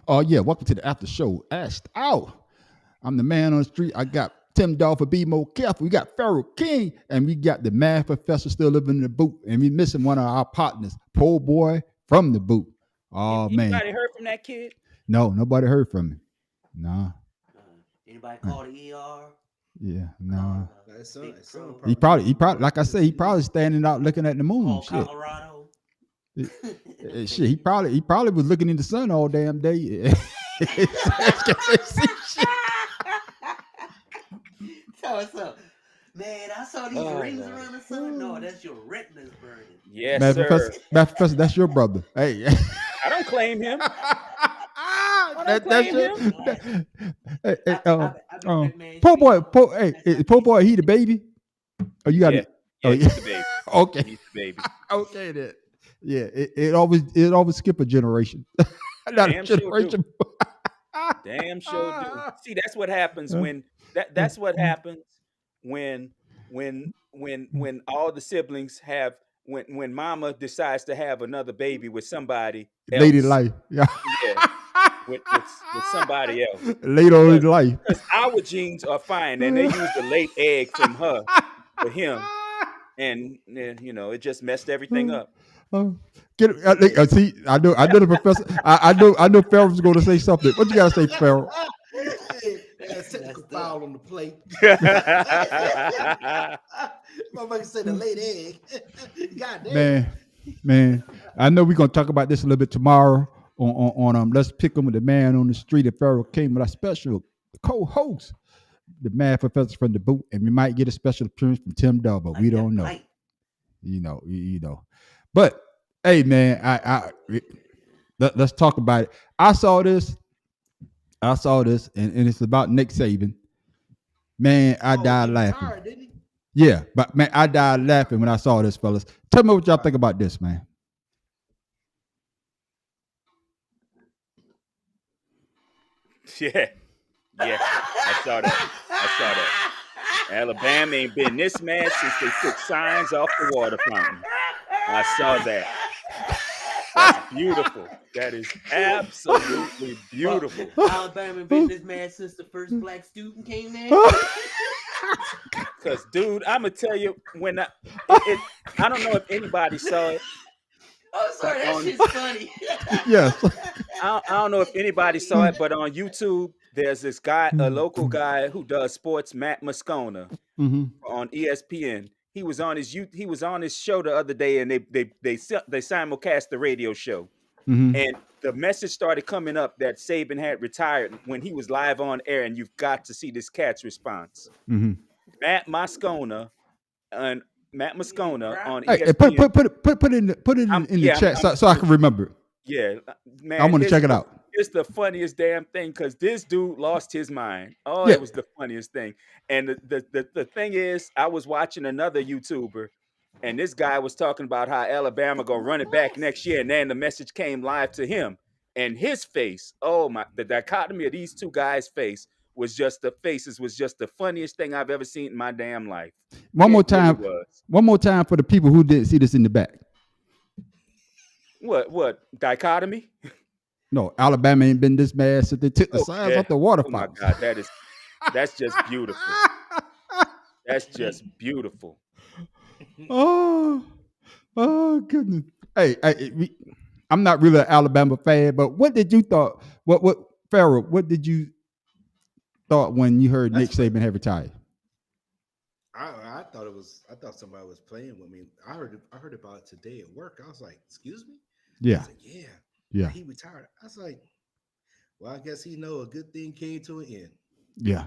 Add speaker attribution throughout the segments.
Speaker 1: Oh yeah, welcome to the after show. Asked out. I'm the man on the street. I got Tim Dolphin, be more careful. We got Pharaoh King, and we got the math professor still living in the boot, and we missing one of our partners, poor boy from the boot. Oh man,
Speaker 2: Anybody heard from that kid?
Speaker 1: no, nobody heard from him. Nah,
Speaker 3: Anybody
Speaker 1: uh,
Speaker 3: call the ER?
Speaker 1: yeah,
Speaker 3: Call
Speaker 1: nah.
Speaker 3: Big
Speaker 4: Someone
Speaker 3: Pro?
Speaker 1: He
Speaker 4: probably
Speaker 1: probably, like I say, he probably standing out looking at the moon.
Speaker 3: Call
Speaker 1: Shit.
Speaker 3: Colorado?
Speaker 1: Shit, he probably was looking in the sun all damn day.
Speaker 3: Tell us up. Man, I saw these
Speaker 2: Oh,
Speaker 3: rings
Speaker 2: Lord.
Speaker 3: around the sun. No, that's your retinas burning.
Speaker 2: Yes,
Speaker 1: Math
Speaker 2: sir.
Speaker 1: professor, that's your brother. Hey.
Speaker 2: I don't claim him. I don't
Speaker 1: That's
Speaker 2: claim
Speaker 1: your
Speaker 2: him.
Speaker 1: hey, hey,
Speaker 3: I've been that man's
Speaker 1: poor
Speaker 3: face.
Speaker 1: boy, poor boy, he the baby. Oh, you got
Speaker 2: Yeah,
Speaker 1: it. Oh,
Speaker 2: yeah,
Speaker 1: yeah.
Speaker 2: he's the baby.
Speaker 1: Okay,
Speaker 2: He's the baby.
Speaker 1: okay then. Yeah, it always skip a generation. Not a
Speaker 2: Damn sure do.
Speaker 1: generation.
Speaker 2: Damn sure do. See, that's what happens when that's what happens when when all the siblings have when mama decides to have another baby with somebody
Speaker 1: Lady
Speaker 2: else.
Speaker 1: life. Yeah.
Speaker 2: Yeah, with somebody else.
Speaker 1: Later in life.
Speaker 2: Because our genes are fine, and they used the late egg from her for him, and it just messed everything up.
Speaker 1: Oh, get it, see. I know the professor. I know Farrell's going to say something. What you got to say, Farrell?
Speaker 4: That's technical foul on the plate.
Speaker 2: Yeah,
Speaker 4: Motherfucker said the late egg. God damn.
Speaker 1: Man. I know we're gonna talk about this a little bit tomorrow on Let's Pick 'em with the man on the street at Farrell King with our special co-host, the math professor from the boot, and we might get a special appearance from Tim Dell, but we don't know.
Speaker 3: Light.
Speaker 1: You know. But hey, man, let's talk about it. I saw this, and it's about Nick Saban. Man, I died
Speaker 4: he
Speaker 1: laughing.
Speaker 4: retired, didn't he?
Speaker 1: Yeah, but man, I died laughing when I saw this, fellas. Tell me what y'all think about this, man.
Speaker 2: yeah. I saw that. Alabama ain't been this mad since they took signs off the water fountain. I saw that. That's beautiful. That is absolutely beautiful.
Speaker 3: Alabama been this mad since the first black student came there.
Speaker 2: Cause, dude, I'm gonna tell you when I don't know if anybody saw it.
Speaker 3: Oh, sorry, that shit's funny.
Speaker 1: Yes.
Speaker 2: I don't know if anybody saw it, but on YouTube, there's this guy, a local guy who does sports, Matt Moscona,
Speaker 1: Mm-hmm.
Speaker 2: on ESPN. He was on his show the other day, and they simulcast the radio show,
Speaker 1: Mm-hmm.
Speaker 2: and the message started coming up that Saban had retired when he was live on air, and you've got to see this cat's response.
Speaker 1: Mm-hmm.
Speaker 2: Matt Moscona on
Speaker 1: Hey,
Speaker 2: ESPN.
Speaker 1: put it in the chat so I can remember it.
Speaker 2: Yeah, man,
Speaker 1: I want to check it out.
Speaker 2: It's the funniest damn thing because this dude lost his mind. Oh,
Speaker 1: Yeah.
Speaker 2: it was the funniest thing. And the thing is, I was watching another YouTuber, and this guy was talking about how Alabama gonna run it back next year, and then the message came live to him, and his face. Oh my! The dichotomy of these two guys' face was just the funniest thing I've ever seen in my damn life.
Speaker 1: One more
Speaker 2: It really
Speaker 1: time.
Speaker 2: was.
Speaker 1: One more time for the people who didn't see this in the back.
Speaker 2: What dichotomy?
Speaker 1: No, Alabama ain't been this bad since they took the
Speaker 2: Oh,
Speaker 1: signs
Speaker 2: yeah.
Speaker 1: off the water
Speaker 2: Oh my
Speaker 1: fountain.
Speaker 2: God, that's just beautiful. That's just beautiful.
Speaker 1: Oh goodness. Hey, I'm not really an Alabama fan, but what did you thought? What Farrell? What did you thought when you heard Nick Saban had retired?
Speaker 4: I thought somebody was playing with me. I heard about it today at work. I was like, excuse me? I
Speaker 1: Yeah,
Speaker 4: was like,
Speaker 1: yeah,
Speaker 4: he retired. I was like, well, I guess he know a good thing came to an end.
Speaker 1: yeah.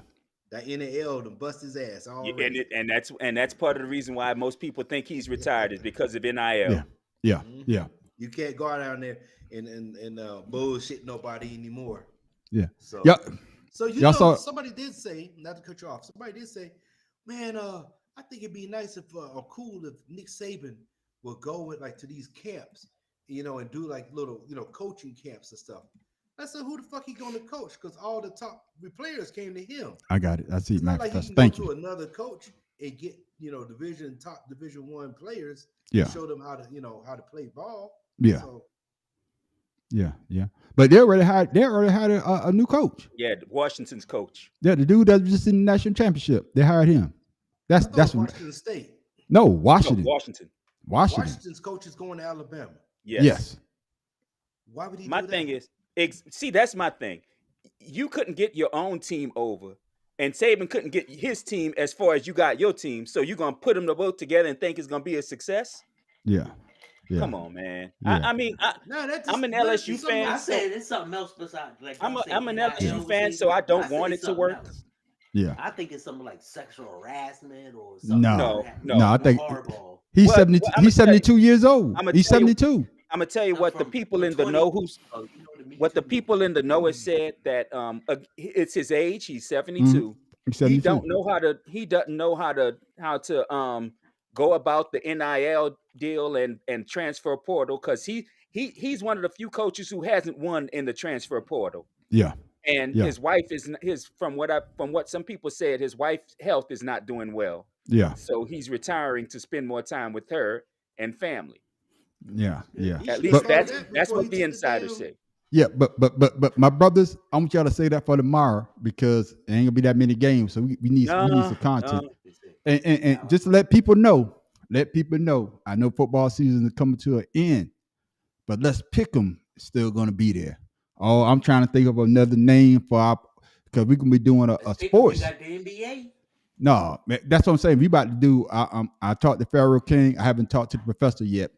Speaker 4: That NAL to bust his ass
Speaker 2: Yeah,
Speaker 4: already.
Speaker 2: and that's part of the reason why most people think he's retired is because of NIL.
Speaker 1: Yeah.
Speaker 4: Mhm.
Speaker 1: Yeah.
Speaker 4: You can't go down there and bullshit nobody anymore.
Speaker 1: Yeah.
Speaker 4: So
Speaker 1: Yeah.
Speaker 4: So
Speaker 1: Y'all saw-
Speaker 4: somebody did say, not to cut you off, somebody did say, man, I think it'd be nice if or cool if Nick Saban would go with like to these camps, and do like little, coaching camps and stuff. I said, who the fuck he going to coach? Because all the top players came to him.
Speaker 1: I got it. I see.
Speaker 4: It's
Speaker 1: My
Speaker 4: not like he
Speaker 1: professor.
Speaker 4: can
Speaker 1: Thank
Speaker 4: go
Speaker 1: you.
Speaker 4: to another coach and get top division one players.
Speaker 1: Yeah.
Speaker 4: And show them how to how to play ball.
Speaker 1: Yeah.
Speaker 4: So
Speaker 1: Yeah, yeah. But they already had a new coach.
Speaker 2: Yeah, Washington's coach.
Speaker 1: Yeah, the dude that was just in the national championship. They hired him.
Speaker 4: I thought it
Speaker 1: That's
Speaker 4: was Washington State.
Speaker 1: no
Speaker 2: No,
Speaker 1: Washington.
Speaker 2: Washington.
Speaker 1: Washington.
Speaker 4: Washington's coach is going to Alabama.
Speaker 1: Yes.
Speaker 4: Why would he
Speaker 2: My
Speaker 4: do
Speaker 2: thing
Speaker 4: that?
Speaker 2: is, see, that's my thing. You couldn't get your own team over, and Saban couldn't get his team as far as you got your team. So you're gonna put them both together and think it's gonna be a success?
Speaker 1: Yeah. Yeah.
Speaker 2: Come on, man.
Speaker 1: Yeah.
Speaker 2: I mean,
Speaker 4: No, that's
Speaker 2: I'm an
Speaker 4: just-
Speaker 2: LSU
Speaker 4: it's something
Speaker 2: fan.
Speaker 3: I
Speaker 4: else.
Speaker 3: said it's something else besides like
Speaker 2: I'm
Speaker 3: y'all say,
Speaker 2: an
Speaker 3: NIL
Speaker 2: LSU
Speaker 3: was
Speaker 2: fan,
Speaker 3: it.
Speaker 2: so I don't
Speaker 3: I say
Speaker 2: want
Speaker 3: it's
Speaker 2: it to
Speaker 3: something
Speaker 2: work.
Speaker 3: else.
Speaker 1: Yeah.
Speaker 3: I think it's something like sexual harassment or something.
Speaker 1: No.
Speaker 3: like that.
Speaker 2: No,
Speaker 1: I think
Speaker 3: Hardball.
Speaker 1: he's
Speaker 2: Well,
Speaker 1: 70.
Speaker 2: well, I'ma
Speaker 1: He's
Speaker 2: tell you-
Speaker 1: 72 years old.
Speaker 2: I'ma
Speaker 1: He's
Speaker 2: tell you-
Speaker 1: 72.
Speaker 2: I'm gonna tell you
Speaker 3: Not
Speaker 2: what the
Speaker 3: from-
Speaker 2: people
Speaker 3: from
Speaker 2: in the
Speaker 3: 20
Speaker 2: know who's
Speaker 3: you know, the
Speaker 2: what the
Speaker 3: Me Too
Speaker 2: people in the know has said that it's his age. He's 72.
Speaker 1: He's
Speaker 2: He
Speaker 1: 72.
Speaker 2: don't know how to. He doesn't know how to go about the NIL deal and transfer portal because he's one of the few coaches who hasn't won in the transfer portal.
Speaker 1: Yeah.
Speaker 2: And
Speaker 1: Yeah.
Speaker 2: his wife is from what some people said, his wife's health is not doing well.
Speaker 1: Yeah.
Speaker 2: So he's retiring to spend more time with her and family.
Speaker 1: Yeah. Yeah.
Speaker 4: He
Speaker 2: At
Speaker 4: should've
Speaker 2: least
Speaker 4: started
Speaker 2: that's
Speaker 4: that
Speaker 2: that's
Speaker 4: before
Speaker 2: what
Speaker 4: he
Speaker 2: the
Speaker 4: took
Speaker 2: insiders
Speaker 4: damn-
Speaker 2: say.
Speaker 1: Yeah, but my brothers, I want y'all to say that for tomorrow because it ain't gonna be that many games, so we need some content. And just to let people know, I know football season is coming to an end, but let's pick them still gonna be there. Oh, I'm trying to think of another name for our because we're gonna be doing a
Speaker 3: Let's pick 'em.
Speaker 1: sports.
Speaker 3: We got the NBA.
Speaker 1: No, man, that's what I'm saying. We about to do. I talked to Pharaoh King. I haven't talked to the professor yet,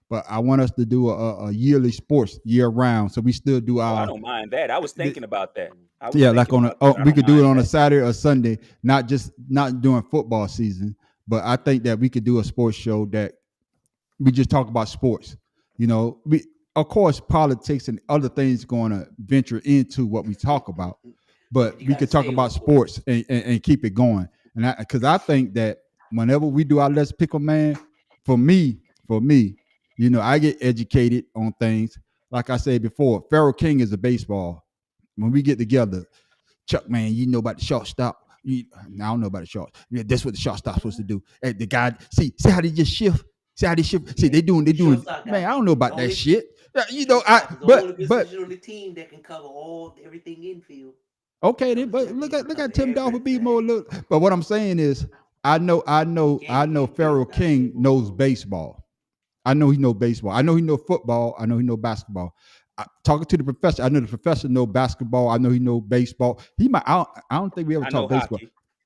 Speaker 1: but I want us to do a yearly sports year round. So we still do
Speaker 2: Oh, I
Speaker 1: our
Speaker 2: don't mind that. I was thinking about that. I was
Speaker 1: yeah, like
Speaker 2: thinking
Speaker 1: on a
Speaker 2: about that. I
Speaker 1: we
Speaker 2: don't
Speaker 1: could do it
Speaker 2: mind
Speaker 1: on a
Speaker 2: that.
Speaker 1: Saturday or Sunday, not during football season. But I think that we could do a sports show that we just talk about sports. You know, we of course politics and other things going to venture into what we talk about, but
Speaker 3: You
Speaker 1: we
Speaker 3: gotta
Speaker 1: could talk
Speaker 3: stay
Speaker 1: about
Speaker 3: on
Speaker 1: sports and keep it going. And because I think that whenever we do our Let's Pick 'em, man, for me, you know, I get educated on things. Like I said before, Pharaoh King is a baseball. When we get together, Chuck, man, you know about the shortstop. I don't know about the short. Yeah, that's what the shortstop's supposed to do. Hey, the guy, see how they just shift. See how they shift. See, they doing.
Speaker 3: Shortstop
Speaker 1: Man,
Speaker 3: guy.
Speaker 1: I don't know about that
Speaker 3: Only-
Speaker 1: shit. Yeah, you know,
Speaker 3: Shortstop is the only
Speaker 1: but
Speaker 3: position on the team that can cover everything infield.
Speaker 1: okay, then, but look at Tim Dolphin be more look. But what I'm saying is, I know Pharaoh King knows baseball. I know he knows baseball. I know he knows football. I know he knows basketball. Talking to the professor, I know the professor knows basketball. I know he knows baseball. He might. I don't think we ever
Speaker 2: I know
Speaker 1: talk baseball.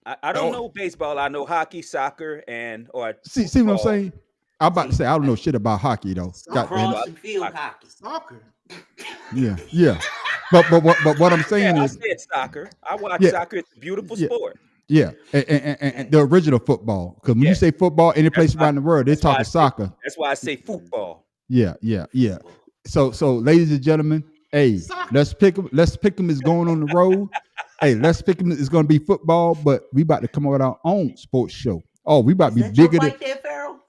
Speaker 2: hockey. I don't know baseball. I know hockey, soccer, or
Speaker 1: See what I'm
Speaker 2: football.
Speaker 1: saying? I'm about to say I don't know shit about hockey though. God damn it.
Speaker 3: Cross and field hockey.
Speaker 4: Soccer.
Speaker 1: Yeah. But what I'm saying
Speaker 2: Yeah, I
Speaker 1: is,
Speaker 2: said soccer. I watch
Speaker 1: Yeah.
Speaker 2: soccer. It's a beautiful
Speaker 1: Yeah.
Speaker 2: sport.
Speaker 1: yeah, and the original football. Because when
Speaker 2: Yeah.
Speaker 1: you say football, any place
Speaker 2: why-
Speaker 1: around the world, they're
Speaker 2: that's why I
Speaker 1: talking
Speaker 2: say-
Speaker 1: soccer.
Speaker 2: That's why I say football.
Speaker 1: Yeah. So, ladies and gentlemen, hey,
Speaker 4: Soccer.
Speaker 1: let's pick them. Let's pick them is going on the road. Hey, let's pick them is going to be football, but we about to come up with our own sports show. Oh, we about
Speaker 3: Is
Speaker 1: to be
Speaker 3: that your
Speaker 1: bigger than
Speaker 3: bike there, Pharaoh?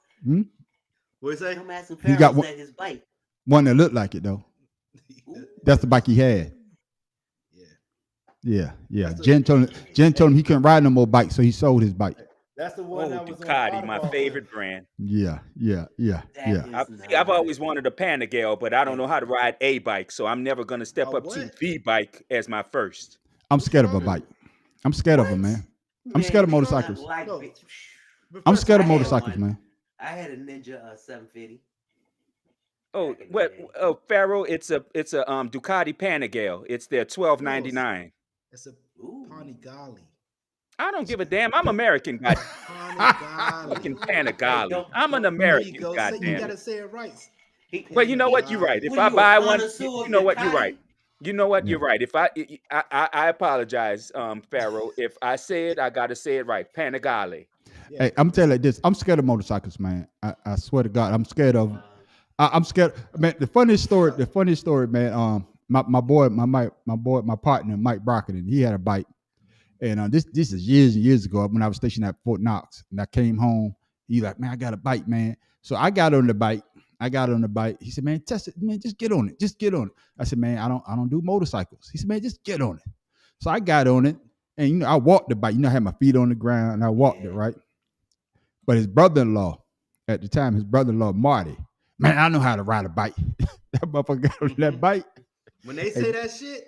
Speaker 4: What is that?
Speaker 3: I'm asking
Speaker 1: He
Speaker 3: Pharaoh,
Speaker 1: got
Speaker 3: is
Speaker 1: one-
Speaker 3: that his bike?
Speaker 1: one that looked like it though. That's the bike he had.
Speaker 4: Yeah.
Speaker 1: Yeah.
Speaker 4: That's a-
Speaker 1: Jen told him he couldn't ride no more bikes, so he sold his bike.
Speaker 4: That's the
Speaker 2: Oh,
Speaker 4: one that was on
Speaker 2: Ducati, my
Speaker 4: Audible.
Speaker 2: favorite brand.
Speaker 1: Yeah.
Speaker 3: That is
Speaker 2: I've
Speaker 3: not-
Speaker 2: always wanted a Panigale, but I don't know how to ride a bike, so I'm never gonna step
Speaker 4: A
Speaker 2: up to
Speaker 4: what?
Speaker 2: the bike as my first.
Speaker 1: I'm scared of a bike. I'm scared of them, man. I'm scared of
Speaker 3: Man,
Speaker 1: motorcycles.
Speaker 3: you don't like
Speaker 4: No.
Speaker 3: it.
Speaker 1: I'm scared of
Speaker 3: I had
Speaker 1: motorcycles,
Speaker 3: one.
Speaker 1: man.
Speaker 3: I had a Ninja 750.
Speaker 2: Oh,
Speaker 3: Back in the
Speaker 2: what?
Speaker 3: day.
Speaker 2: Oh, Pharaoh, it's a Ducati Panigale. It's their $12.99.
Speaker 4: It's a
Speaker 3: Ooh.
Speaker 4: Panigale.
Speaker 2: I don't give a damn. I'm American, god fucking
Speaker 4: Panigale.
Speaker 2: Panigale. I'm an
Speaker 4: There you
Speaker 2: American,
Speaker 4: go. You
Speaker 2: goddamn.
Speaker 4: gotta say it right.
Speaker 2: But you know what? You're right. If
Speaker 3: What
Speaker 2: I
Speaker 3: are you, a
Speaker 2: buy one,
Speaker 3: connoisseur
Speaker 2: you
Speaker 3: of
Speaker 2: know what? You're
Speaker 3: Ducati?
Speaker 2: right. You know what?
Speaker 1: Yeah.
Speaker 2: You're right. If I apologize, Pharaoh. If I say it, I gotta say it right. Panigale.
Speaker 1: Hey, I'm telling you like this. I'm scared of motorcycles, man. I swear to God, I'm scared of them. I'm scared, man. The funniest story, man. My partner, Mike Brockton, he had a bike, and this is years and years ago when I was stationed at Fort Knox, and I came home. He like, man, I got a bike, man. So I got on the bike. He said, man, test it, man. Just get on it. I said, man, I don't do motorcycles. He said, man, just get on it. So I got on it, and I walked the bike. I had my feet on the ground, and I walked it right. But his brother-in-law, at the time, Marty, man, I know how to ride a bike. That motherfucker got on that bike.
Speaker 4: When they say that shit,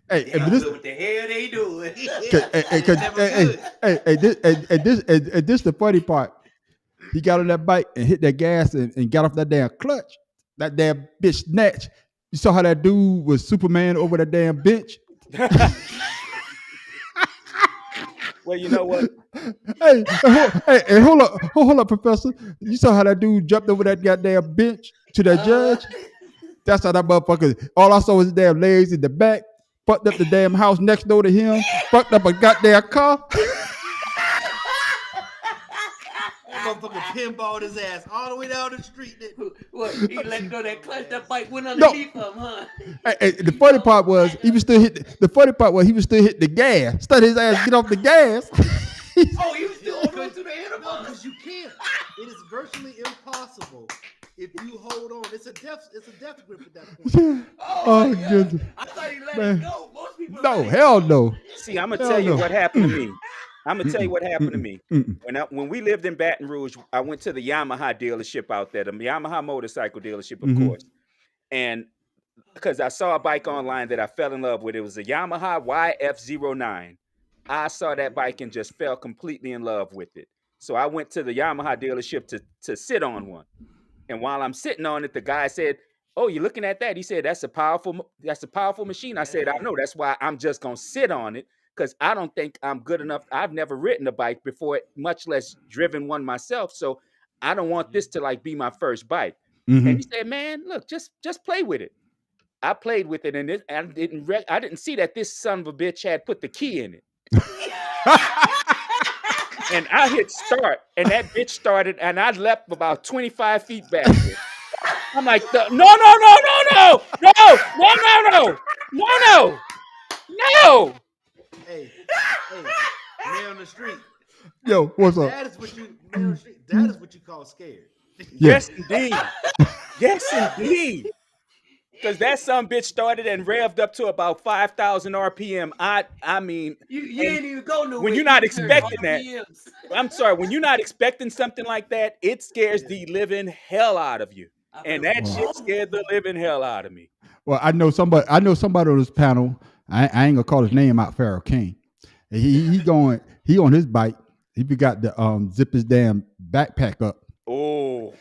Speaker 1: Hey,
Speaker 3: They
Speaker 1: but
Speaker 3: don't
Speaker 1: this,
Speaker 3: know what the hell they doing.
Speaker 4: it's never good.
Speaker 1: this the funny part. He got on that bike and hit that gas and got off that damn clutch. That damn bitch snatched. You saw how that dude was Superman over that damn bench?
Speaker 2: Well, you know what?
Speaker 1: Hey, hold up, Professor. You saw how that dude jumped over that goddamn bench to that judge? That's how that motherfucker. All I saw was his damn legs in the back. Fucked up the damn house next door to him. Fucked up a goddamn car.
Speaker 4: That motherfucker pinballed his ass all the way down the street.
Speaker 3: What? He let go that clutch, that bike went underneath him, huh?
Speaker 1: Hey, the funny part was he was still hit. The funny part was he was still hitting the gas. Started his ass get off the gas.
Speaker 3: Oh, he was still holding on to the handlebar.
Speaker 4: Because you can't. It is virtually impossible if you hold on. It's a death grip at that point.
Speaker 1: Oh,
Speaker 3: my God.
Speaker 1: goodness.
Speaker 3: I thought he let
Speaker 1: Man.
Speaker 3: it go. Most people
Speaker 1: No,
Speaker 3: let it
Speaker 1: hell
Speaker 3: go.
Speaker 1: no.
Speaker 2: See, I'm gonna
Speaker 1: Hell
Speaker 2: tell you
Speaker 1: no.
Speaker 2: what happened to me. I'm gonna tell you what happened to me.
Speaker 1: Mm-mm.
Speaker 2: When we lived in Baton Rouge, I went to the Yamaha dealership out there, the Yamaha motorcycle dealership, of
Speaker 1: Mhm.
Speaker 2: course. And because I saw a bike online that I fell in love with, it was a Yamaha YF09. I saw that bike and just fell completely in love with it. So I went to the Yamaha dealership to sit on one. And while I'm sitting on it, the guy said, "Oh, you're looking at that?" He said, that's a powerful machine." I said, "I know. That's why I'm just gonna sit on it, because I don't think I'm good enough. I've never ridden a bike before, much less driven one myself. So I don't want this to like be my first bike." And
Speaker 1: Mhm.
Speaker 2: he said, "Man, look, just play with it." I played with it, and I didn't see that this son of a bitch had put the key in it. And I hit start, and that bitch started, and I leapt about 25 feet backward. I'm like, no, no.
Speaker 4: Hey, man on the street.
Speaker 1: Yo, what's up?
Speaker 4: That is what you man on the street. That is what you call scared.
Speaker 2: Yes, indeed. Yes, indeed. Because that son bitch started and revved up to about 5,000 RPM. I mean,
Speaker 3: You
Speaker 2: and
Speaker 3: ain't even go nowhere.
Speaker 2: when you're not
Speaker 3: You turned
Speaker 2: expecting that,
Speaker 3: RPMs.
Speaker 2: I'm sorry, when you're not expecting something like that, it scares
Speaker 4: Yeah.
Speaker 2: the living hell out of you.
Speaker 3: I
Speaker 2: And
Speaker 3: feel
Speaker 2: that
Speaker 1: Wow.
Speaker 2: shit scared the living hell out of me.
Speaker 1: Well, I know somebody on this panel. I ain't gonna call his name out, Pharaoh King. He on his bike. He forgot to zip his damn backpack up.
Speaker 2: Oh,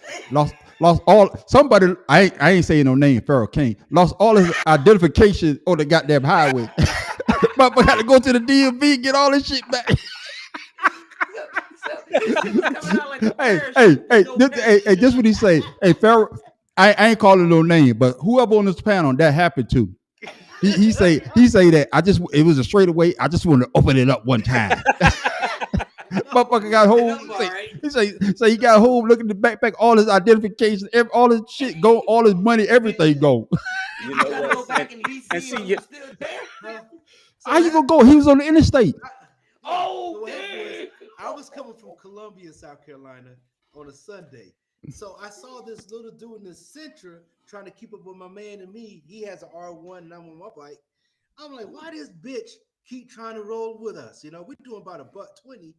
Speaker 1: Lost all somebody. I ain't saying no name. Pharaoh King lost all his identification on the goddamn highway. Motherfucker had to go to the DMV get all this shit back.
Speaker 3: He was coming out like a
Speaker 1: Hey,
Speaker 3: parachute with no parachute
Speaker 1: this
Speaker 3: on.
Speaker 1: what he say. Hey, Pharaoh, I ain't calling no name, but whoever on this panel that happened to, he say that it was a straightaway. I just want to open it up one time. Motherfucker got home.
Speaker 3: That's all right.
Speaker 1: He say he got home, look at the backpack, all his identification, all his shit go, all his money, everything go.
Speaker 2: you
Speaker 3: You
Speaker 2: know
Speaker 3: gotta go
Speaker 2: what?
Speaker 3: back in DC
Speaker 2: and see,
Speaker 3: and
Speaker 2: you-
Speaker 3: you still there.
Speaker 1: How you gonna go? He was on the interstate.
Speaker 3: Oh,
Speaker 4: What happened was,
Speaker 3: damn.
Speaker 4: I was coming from Columbia, South Carolina on a Sunday. So I saw this little dude in the Sentra trying to keep up with my man and me. He has an R1 and I'm on my bike. I'm like, why this bitch keep trying to roll with us? You know, we're doing about $1.20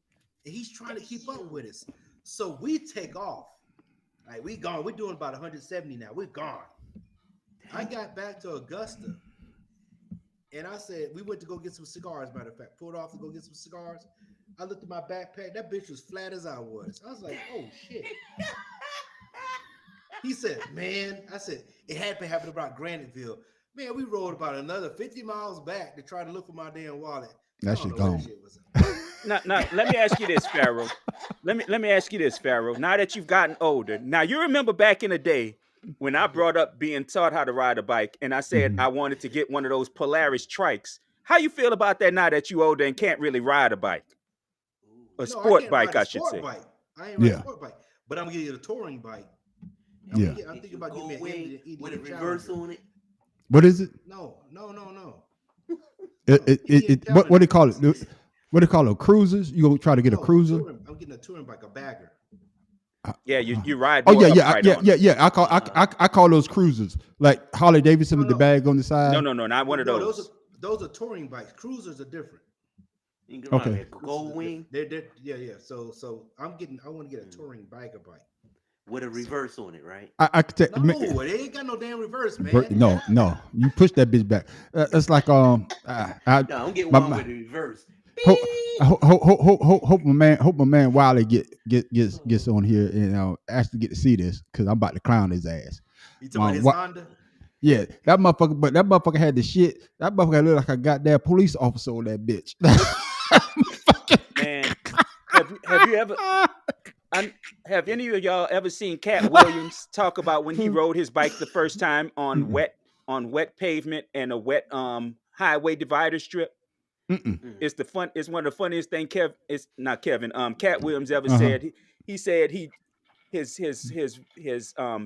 Speaker 4: and he's trying to keep up with us. So we take off. Like, we gone. We're doing about 170 now. We're gone. I got back to Augusta and I said, we went to go get some cigars, matter of fact, pulled off to go get some cigars. I looked at my backpack. That bitch was flat as I was. I was like, oh shit. He said, man, I said, it had to happen about Graniteville. Man, we rode about another 50 miles back to try to look for my damn wallet.
Speaker 1: That
Speaker 4: I
Speaker 1: shit
Speaker 4: don't know where
Speaker 1: gone.
Speaker 4: shit was.
Speaker 2: Now, let me ask you this, Pharaoh. Let me ask you this, Pharaoh. Now that you've gotten older, now you remember back in the day when I brought up being taught how to ride a bike, and I said I wanted to get one of those Polaris trikes. How you feel about that now that you older and can't really ride a bike? A
Speaker 4: No,
Speaker 2: sport
Speaker 4: can't
Speaker 2: bike,
Speaker 4: ride a
Speaker 2: I should
Speaker 4: sport
Speaker 2: say.
Speaker 4: Bike. I ain't ride
Speaker 1: Yeah.
Speaker 4: a sport bike, but I'm gonna get a touring bike.
Speaker 1: Yeah.
Speaker 4: I'm thinking about getting me an Indian
Speaker 3: with a
Speaker 4: Challenger.
Speaker 3: reverse on it.
Speaker 1: What is it?
Speaker 4: No.
Speaker 1: What they call it? What they call it? Cruisers? You gonna try to get a
Speaker 4: No,
Speaker 1: cruiser?
Speaker 4: I'm getting a touring bike, a bagger.
Speaker 2: Yeah, you ride.
Speaker 1: Oh
Speaker 2: more
Speaker 1: yeah,
Speaker 2: upright on it.
Speaker 1: yeah. I call those cruisers like Harley Davidson with the
Speaker 4: No.
Speaker 1: bag on the side.
Speaker 2: No, not one of
Speaker 4: No,
Speaker 2: those.
Speaker 4: those are touring bikes. Cruisers are different.
Speaker 3: You can ride
Speaker 1: Okay.
Speaker 3: that Gold Wing.
Speaker 4: They're yeah. So I want to get a touring biker bike.
Speaker 3: with a reverse on it, right?
Speaker 1: I could take.
Speaker 4: No, it ain't got no damn reverse, man.
Speaker 1: No, you push that bitch back. It's like
Speaker 3: No, don't get one with the reverse.
Speaker 1: hope my man Wiley gets on here and actually get to see this because I'm about to clown his ass.
Speaker 4: You talking about his Honda?
Speaker 1: Yeah, that motherfucker had the shit. That motherfucker looked like a goddamn police officer on that bitch.
Speaker 2: Man, have you ever? Have any of y'all ever seen Cat Williams talk about when he rode his bike the first time on wet pavement and a wet highway divider strip? It's one of the funniest things Cat Williams ever said. He said his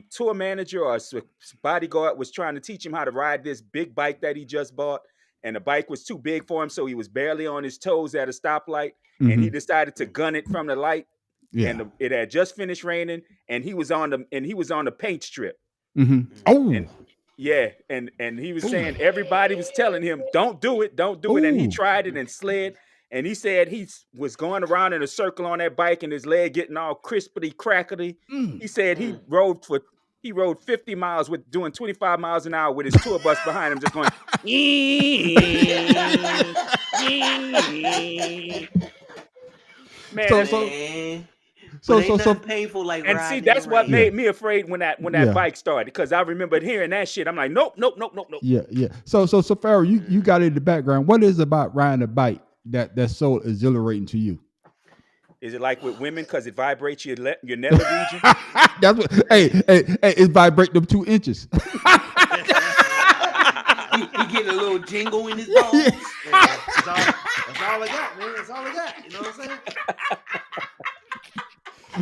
Speaker 2: tour manager or bodyguard was trying to teach him how to ride this big bike that he just bought, and the bike was too big for him, so he was barely on his toes at a stoplight, and he decided to gun it from the light. Yeah. And it had just finished raining, and he was on the paint strip.
Speaker 1: Oh,
Speaker 2: and he was saying everybody was telling him, "Don't do it, and he tried it and slid. And he said he was going around in a circle on that bike, and his leg getting all crispity crackety. He said he rode 50 miles with doing 25 miles an hour with his tour bus behind him, just going. Man,
Speaker 3: so painful like.
Speaker 2: And see, that's what made me afraid when that bike started, because I remembered hearing that shit. I'm like, nope.
Speaker 1: Yeah. So Pharaoh, you got it in the background. What is about riding a bike that's so exhilarating to you?
Speaker 2: Is it like with women because it vibrates your nether region?
Speaker 1: That's what. Hey, it vibrates them 2 inches.
Speaker 3: He getting a little jingle in his balls.
Speaker 4: That's all I got, man. That's all I got. You know what I'm saying?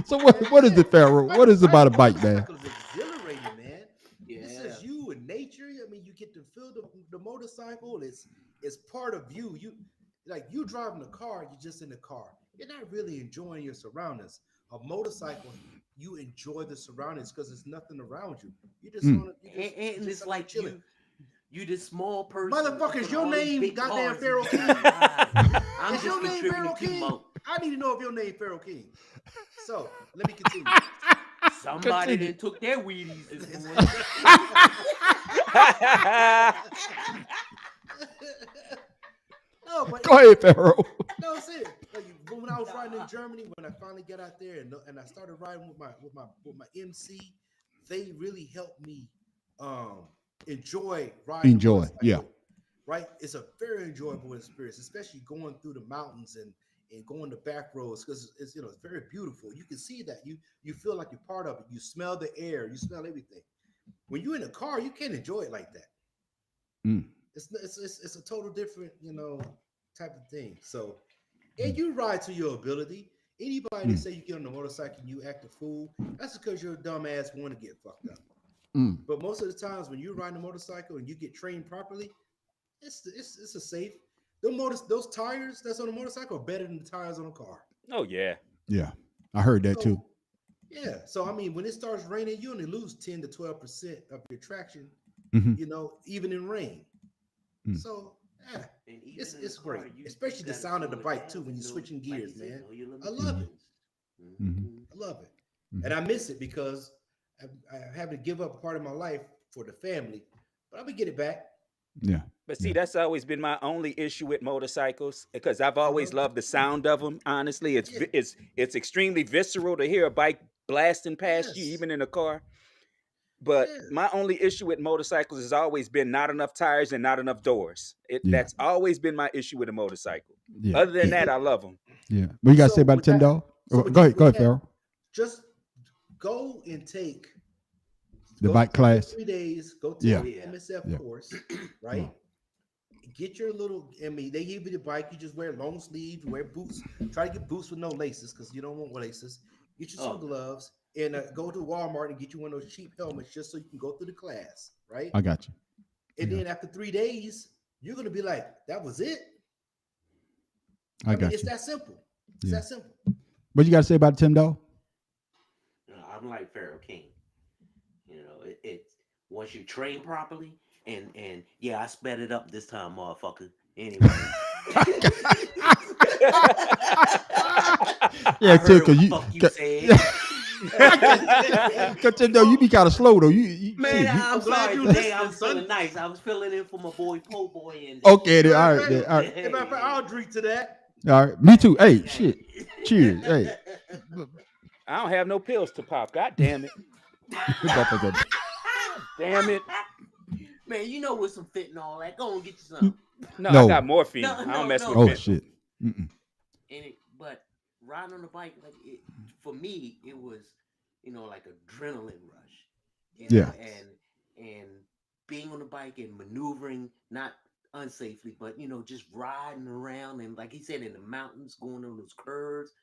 Speaker 1: So what is it, Pharaoh? What is it about a bike, man?
Speaker 4: It's exhilarating, man.
Speaker 3: Yeah.
Speaker 4: This is you and nature. I mean, you get to feel the motorcycle. It's part of you. You driving a car, you're just in the car. You're not really enjoying your surroundings. A motorcycle, you enjoy the surroundings because there's nothing around you. You just want to.
Speaker 3: And it's like chilling. You this small person.
Speaker 4: Motherfuckers, your name, goddamn Pharaoh King. Is your name Pharaoh King? I need to know if your name Pharaoh King. So let me continue.
Speaker 3: Somebody that took their Wheaties this morning.
Speaker 4: No, but
Speaker 1: go ahead, Pharaoh.
Speaker 4: No, it's it. Like, when I was riding in Germany, when I finally got out there and I started riding with my MC, they really helped me enjoy riding.
Speaker 1: Yeah.
Speaker 4: Right? It's a very enjoyable experience, especially going through the mountains and going the back roads, because it's it's very beautiful. You can see that. You feel like you're part of it. You smell the air, you smell everything. When you're in a car, you can't enjoy it like that. It's a total different, type of thing. So, and you ride to your ability. Anybody that say you get on the motorcycle and you act a fool, that's because you're a dumbass want to get fucked up. But most of the times when you're riding a motorcycle and you get trained properly, it's a safe. Those tires that's on a motorcycle are better than the tires on a car.
Speaker 2: Oh yeah.
Speaker 1: Yeah. I heard that too.
Speaker 4: Yeah. So I mean, when it starts raining, you only lose 10 to 12% of your traction, even in rain. So it's great. Especially the sound of the bike too when you're switching gears, man. I love it. I love it. And I miss it because I have to give up a part of my life for the family, but I'm gonna get it back.
Speaker 1: Yeah.
Speaker 2: But see, that's always been my only issue with motorcycles, because I've always loved the sound of them. Honestly, it's extremely visceral to hear a bike blasting past you, even in a car. But my only issue with motorcycles has always been not enough tires and not enough doors. That's always been my issue with a motorcycle. Yeah. Other than that, I love them.
Speaker 1: Yeah. What you got to say about Tim Dog? Go ahead, Pharaoh.
Speaker 4: Just go and take
Speaker 1: the bike class.
Speaker 4: 3 days. Go to the MSF course, right? Get your little. I mean, they give you the bike. You just wear long sleeves, wear boots. Try to get boots with no laces because you don't want laces. Get you some gloves and go to Walmart and get you one of those cheap helmets just so you can go through the class, right?
Speaker 1: I got you.
Speaker 4: And then after 3 days, you're gonna be like, "That was it."
Speaker 1: I got
Speaker 4: it's
Speaker 1: you.
Speaker 4: that simple. It's that simple.
Speaker 1: What you got to say about Tim Dog?
Speaker 3: I'm like Pharaoh King. It's once you train properly, and I sped it up this time, motherfucker. Anyway.
Speaker 1: Yeah, too, because
Speaker 3: you said.
Speaker 1: Cause you know you be kind of slow though. You
Speaker 3: Man,
Speaker 1: shit,
Speaker 3: I'm
Speaker 4: glad
Speaker 3: sorry
Speaker 4: you
Speaker 3: today. I
Speaker 4: listening,
Speaker 3: was
Speaker 4: son.
Speaker 3: feeling nice. I was feeling in for my boy Po Boy and
Speaker 1: okay, then, all right, then, all right,
Speaker 4: Hey, matter of fact, I'll drink to that.
Speaker 1: all right. Me too. Hey, shit. Cheers. Hey,
Speaker 2: I don't have no pills to pop. God damn it.
Speaker 1: this motherfucker-
Speaker 2: Damn it.
Speaker 3: Man, you know with some fentanyl, like go and get you some.
Speaker 2: No,
Speaker 1: No.
Speaker 2: I got morphine.
Speaker 3: No,
Speaker 2: I don't
Speaker 3: no,
Speaker 2: mess
Speaker 3: no.
Speaker 2: with
Speaker 1: oh
Speaker 2: fentanyl.
Speaker 1: shit. Mm-mm.
Speaker 3: But riding on the bike, like for me, it was, like adrenaline rush.
Speaker 1: Yeah.
Speaker 3: And being on the bike and maneuvering, not unsafely, but just riding around and like he said, in the mountains, going on those curves,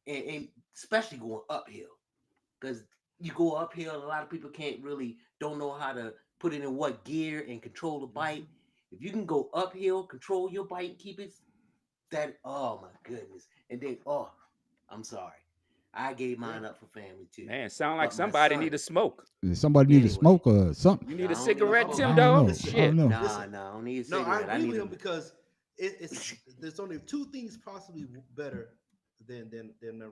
Speaker 3: and especially going uphill, because you go uphill, a lot of people don't know how to put it in what gear and control the bike. If you can go uphill, control your bike, keep it oh my goodness. And then I'm sorry, I gave mine up for family too.
Speaker 2: Man, sound like
Speaker 3: But my
Speaker 2: somebody
Speaker 3: son-
Speaker 2: need to smoke.
Speaker 1: Somebody need to
Speaker 3: Anyway.
Speaker 1: smoke or something.
Speaker 2: You need
Speaker 3: Nah,
Speaker 2: a
Speaker 3: I don't need no
Speaker 2: cigarette,
Speaker 3: smoke.
Speaker 2: Tim
Speaker 1: I don't
Speaker 2: Dog?
Speaker 1: know. I
Speaker 2: Shit.
Speaker 1: don't know.
Speaker 3: Nah,
Speaker 4: Listen.
Speaker 3: I don't need a
Speaker 4: No,
Speaker 3: cigarette.
Speaker 4: I agree with
Speaker 3: need
Speaker 4: him because it's there's only two things possibly better than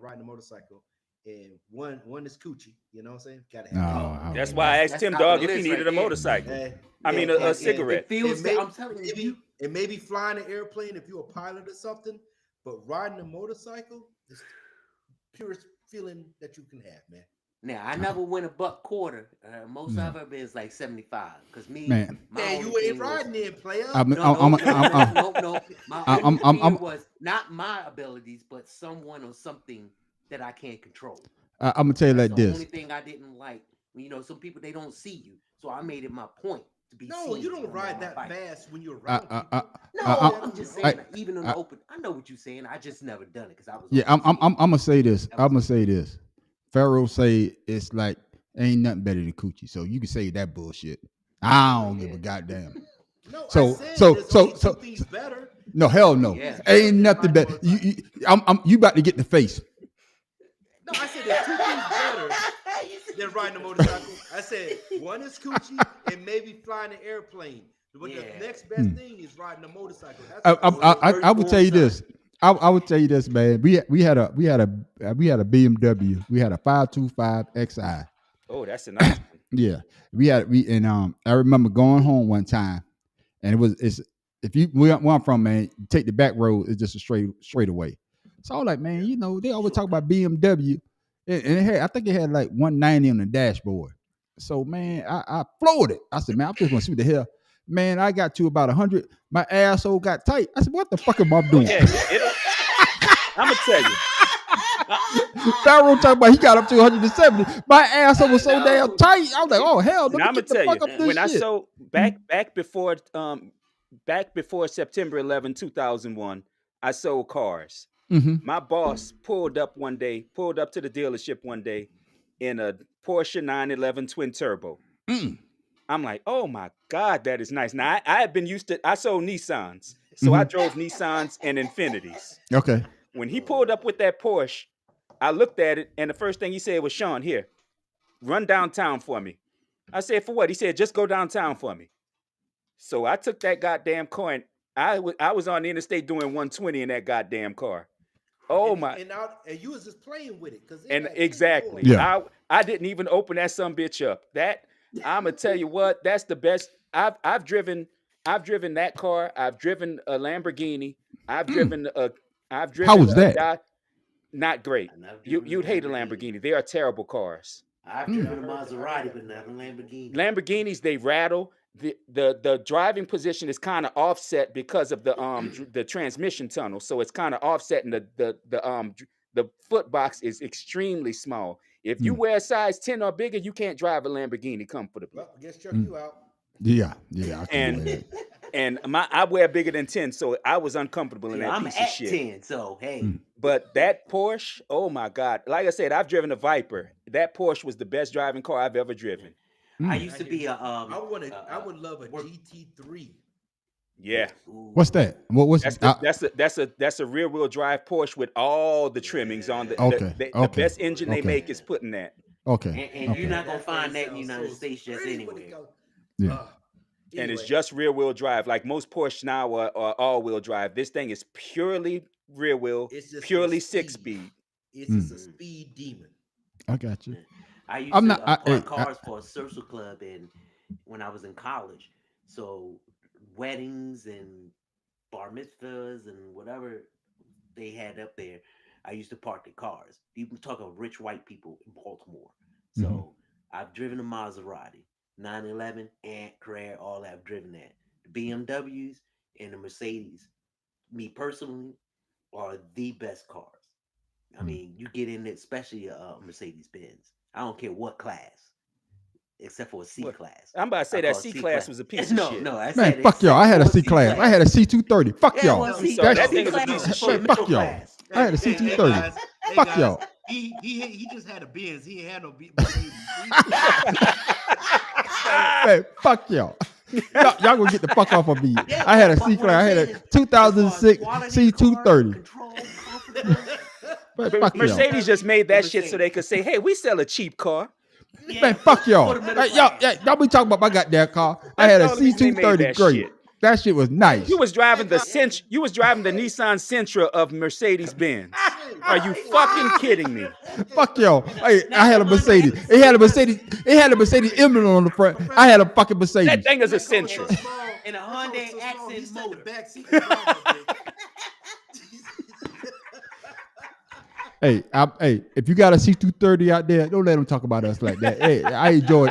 Speaker 4: riding a motorcycle, and one is coochie. You know what I'm saying? Gotta have
Speaker 1: No,
Speaker 4: that.
Speaker 1: I
Speaker 2: That's
Speaker 1: don't
Speaker 2: why I
Speaker 1: know.
Speaker 2: asked
Speaker 3: That's
Speaker 2: Tim
Speaker 3: top of
Speaker 2: Dog
Speaker 3: the
Speaker 2: if he
Speaker 3: list
Speaker 2: needed
Speaker 3: right
Speaker 2: a
Speaker 3: there.
Speaker 2: motorcycle.
Speaker 4: Hey,
Speaker 2: I mean,
Speaker 3: and-
Speaker 2: a
Speaker 3: and
Speaker 2: cigarette.
Speaker 3: It feels.
Speaker 4: And maybe-
Speaker 3: I'm telling you,
Speaker 4: and maybe flying an airplane if you're a pilot or something, but riding a motorcycle is the purest feeling that you can have, man.
Speaker 3: now I never win a buck quarter. Most
Speaker 1: No.
Speaker 3: I've ever been is like 75. Because me,
Speaker 1: Man.
Speaker 3: my
Speaker 4: Man,
Speaker 3: only
Speaker 4: you ain't
Speaker 3: thing was-
Speaker 4: riding in, player.
Speaker 1: I'm-
Speaker 3: No. My
Speaker 1: I'm-
Speaker 3: only
Speaker 1: I'm-
Speaker 3: fear
Speaker 1: I'm-
Speaker 3: was not my abilities, but someone or something that I can't control.
Speaker 1: I'm gonna tell you
Speaker 3: That's
Speaker 1: like
Speaker 3: the
Speaker 1: this.
Speaker 3: only thing I didn't like. Some people they don't see you, so I made it my point to be
Speaker 4: No,
Speaker 3: seen
Speaker 4: you
Speaker 3: when
Speaker 4: don't
Speaker 3: I'm
Speaker 4: ride
Speaker 3: on my
Speaker 4: that
Speaker 3: bike.
Speaker 4: fast when you're around
Speaker 1: I-
Speaker 4: people.
Speaker 3: No, I'm just
Speaker 1: I-
Speaker 3: saying, even in the open, I know what you're saying. I just never done it because I was.
Speaker 1: Yeah,
Speaker 3: on
Speaker 1: I'm gonna say this.
Speaker 3: That was
Speaker 1: I'm gonna say this. Pharaoh say it's like ain't nothing better than coochie, so you can say that bullshit. I don't give a goddamn.
Speaker 4: No,
Speaker 1: So-
Speaker 4: I said
Speaker 1: so-
Speaker 4: there's
Speaker 1: so-
Speaker 4: only
Speaker 1: so-
Speaker 4: two things better.
Speaker 1: No, hell no.
Speaker 3: Yeah.
Speaker 1: Ain't nothing better. You about to get the face.
Speaker 4: No, I said there's two things better than riding a motorcycle. I said one is coochie and maybe flying an airplane. But
Speaker 3: Yeah.
Speaker 4: the next best thing is riding a motorcycle. That's
Speaker 1: I would tell you this. I would tell you this, man. We had a BMW. We had a 525 XI.
Speaker 2: Oh, that's a nice one.
Speaker 1: Yeah, I remember going home one time, and it's if you where I'm from, man, you take the back road, it's just a straight away. So I was like, man, they always talk about BMW, and I think it had like 190 on the dashboard. So man, I floored it. I said, man, I'm just gonna see what the hell. Man, I got to about 100. My asshole got tight. I said, what the fuck am I doing?
Speaker 2: Yeah, I'm gonna tell you.
Speaker 1: Pharaoh talking about he got up to 170. My asshole was so damn tight. I was like, oh hell, let
Speaker 2: Now,
Speaker 1: me
Speaker 2: I'm
Speaker 1: get
Speaker 2: gonna
Speaker 1: the
Speaker 2: tell
Speaker 1: fuck
Speaker 2: you,
Speaker 1: up this
Speaker 2: when I
Speaker 1: shit.
Speaker 2: sold back before September 11, 2001, I sold cars.
Speaker 1: Mhm.
Speaker 2: My boss pulled up to the dealership one day in a Porsche 911 twin turbo.
Speaker 1: Mm.
Speaker 2: I'm like, oh my God, that is nice. Now I had been I sold Nissans, so I drove Nissans and Infinities.
Speaker 1: Okay.
Speaker 2: When he pulled up with that Porsche, I looked at it, and the first thing he said was, Sean, here, run downtown for me. I said, for what? He said, just go downtown for me. So I took that goddamn car, and I was on the interstate doing 120 in that goddamn car. Oh my!
Speaker 4: And you was just playing with it because
Speaker 2: Exactly.
Speaker 1: Yeah.
Speaker 2: I didn't even open that sumbitch up. That I'm gonna tell you what, that's the best. I've driven that car. I've driven a Lamborghini. I've driven
Speaker 1: How was that?
Speaker 2: Not great.
Speaker 3: I've never driven
Speaker 2: You'd hate a
Speaker 3: Lamborghini.
Speaker 2: Lamborghini. They are terrible cars.
Speaker 3: I've driven a Maserati, but never a Lamborghini.
Speaker 2: Lamborghinis, they rattle. The driving position is kind of offset because of the transmission tunnel, so it's kind of offset, and the foot box is extremely small. If you wear a size 10 or bigger, you can't drive a Lamborghini comfortably.
Speaker 4: Well, I guess check you out.
Speaker 1: Yeah. I can
Speaker 2: And-
Speaker 1: do that.
Speaker 2: And I wear bigger than 10, so I was uncomfortable in
Speaker 3: Yeah,
Speaker 2: that
Speaker 3: I'm
Speaker 2: piece
Speaker 3: at
Speaker 2: of shit.
Speaker 3: 10, so hey.
Speaker 2: But that Porsche, oh my God! Like I said, I've driven a Viper. That Porsche was the best driving car I've ever driven.
Speaker 3: I used to be a
Speaker 4: I would love a
Speaker 3: work-
Speaker 4: GT3.
Speaker 2: Yeah.
Speaker 3: Ooh.
Speaker 1: What's that? What's
Speaker 2: That's a rear wheel drive Porsche with all the trimmings on the
Speaker 1: Okay,
Speaker 2: the
Speaker 1: okay,
Speaker 2: best engine they
Speaker 1: okay.
Speaker 2: make is putting that.
Speaker 1: okay?
Speaker 3: And
Speaker 1: Okay.
Speaker 3: you're not gonna
Speaker 4: That
Speaker 3: find
Speaker 4: thing
Speaker 3: that in the
Speaker 4: sounds
Speaker 3: United
Speaker 4: so
Speaker 3: States just
Speaker 4: pretty when it
Speaker 3: anywhere.
Speaker 4: goes-
Speaker 1: Yeah.
Speaker 2: And it's
Speaker 4: Anyway,
Speaker 2: just rear wheel drive. Like most Porsche now are all wheel drive. This thing is purely rear wheel,
Speaker 4: It's just
Speaker 2: purely
Speaker 4: a speed.
Speaker 2: 6-speed.
Speaker 4: It's just a speed demon.
Speaker 1: I got you.
Speaker 3: I used
Speaker 1: I'm
Speaker 3: to
Speaker 1: not.
Speaker 3: park cars for a social club when I was in college. So weddings and bar mitzvahs and whatever they had up there, I used to park the cars. You talk of rich white people in Baltimore. So
Speaker 1: Mhm.
Speaker 3: I've driven a Maserati, 911, Ant, Carrera, all that. I've driven that. The BMWs and the Mercedes, me personally, are the best cars. I
Speaker 1: Mm.
Speaker 3: mean, you get in it, especially a Mercedes Benz. I don't care what class, except for a C
Speaker 2: What?
Speaker 3: class.
Speaker 2: I'm about to say
Speaker 3: I
Speaker 2: that
Speaker 3: call
Speaker 2: C
Speaker 3: C
Speaker 2: class was a piece of
Speaker 3: no,
Speaker 2: shit.
Speaker 3: no, I
Speaker 1: Man,
Speaker 3: said
Speaker 1: fuck y'all. I had a
Speaker 3: except
Speaker 1: C
Speaker 3: for
Speaker 1: class. I had a C230. Fuck
Speaker 3: Yeah,
Speaker 1: y'all.
Speaker 3: well,
Speaker 2: I'm
Speaker 3: see,
Speaker 2: sorry,
Speaker 1: That's-
Speaker 2: that thing is a
Speaker 3: C-class
Speaker 2: piece of
Speaker 3: is for
Speaker 2: shit.
Speaker 3: middle
Speaker 1: Fuck y'all.
Speaker 3: class.
Speaker 1: I had a
Speaker 4: Hey,
Speaker 1: C230.
Speaker 4: guys,
Speaker 1: Fuck
Speaker 4: guys,
Speaker 1: y'all.
Speaker 4: He just had a Benz. He ain't had no B.
Speaker 1: Man, fuck y'all. Y'all gonna get the fuck off of me.
Speaker 3: Yeah,
Speaker 1: I had a
Speaker 3: but
Speaker 1: C
Speaker 3: what I'm
Speaker 1: class. I had a
Speaker 3: saying is,
Speaker 1: 2006
Speaker 3: as far as quality car,
Speaker 1: C230.
Speaker 3: control, comfortability,
Speaker 1: Man,
Speaker 2: But
Speaker 1: fuck y'all.
Speaker 2: Mercedes just made that shit so
Speaker 3: Mercedes.
Speaker 2: they could say, "Hey, we sell a cheap car."
Speaker 3: yeah,
Speaker 1: Man, fuck
Speaker 3: for
Speaker 1: y'all.
Speaker 3: the middle
Speaker 1: Hey, y'all,
Speaker 3: class.
Speaker 1: yeah, y'all be talking about my goddamn car. I
Speaker 2: That's
Speaker 1: had
Speaker 2: the
Speaker 1: a
Speaker 2: only reason they made
Speaker 1: C230
Speaker 2: that
Speaker 1: great.
Speaker 2: shit.
Speaker 1: That shit was nice.
Speaker 2: You was driving the Nissan Sentra of Mercedes Benz. Are you fucking kidding me?
Speaker 1: Fuck y'all. Hey,
Speaker 3: Not
Speaker 1: I had a
Speaker 3: the Honda
Speaker 1: Mercedes.
Speaker 3: Accent.
Speaker 1: It had a Mercedes. It had a Mercedes emblem on the front. I had a fucking
Speaker 2: That
Speaker 1: Mercedes.
Speaker 2: thing is a
Speaker 4: That car was so
Speaker 2: Sentra.
Speaker 4: small.
Speaker 3: And a
Speaker 4: That car was
Speaker 3: Hyundai
Speaker 4: so small,
Speaker 3: Accent
Speaker 4: he sat in
Speaker 3: motor.
Speaker 4: the back seat and drove that bitch.
Speaker 1: Hey, hey, if you got a C230 out there, don't let them talk about us like that. Hey, I enjoy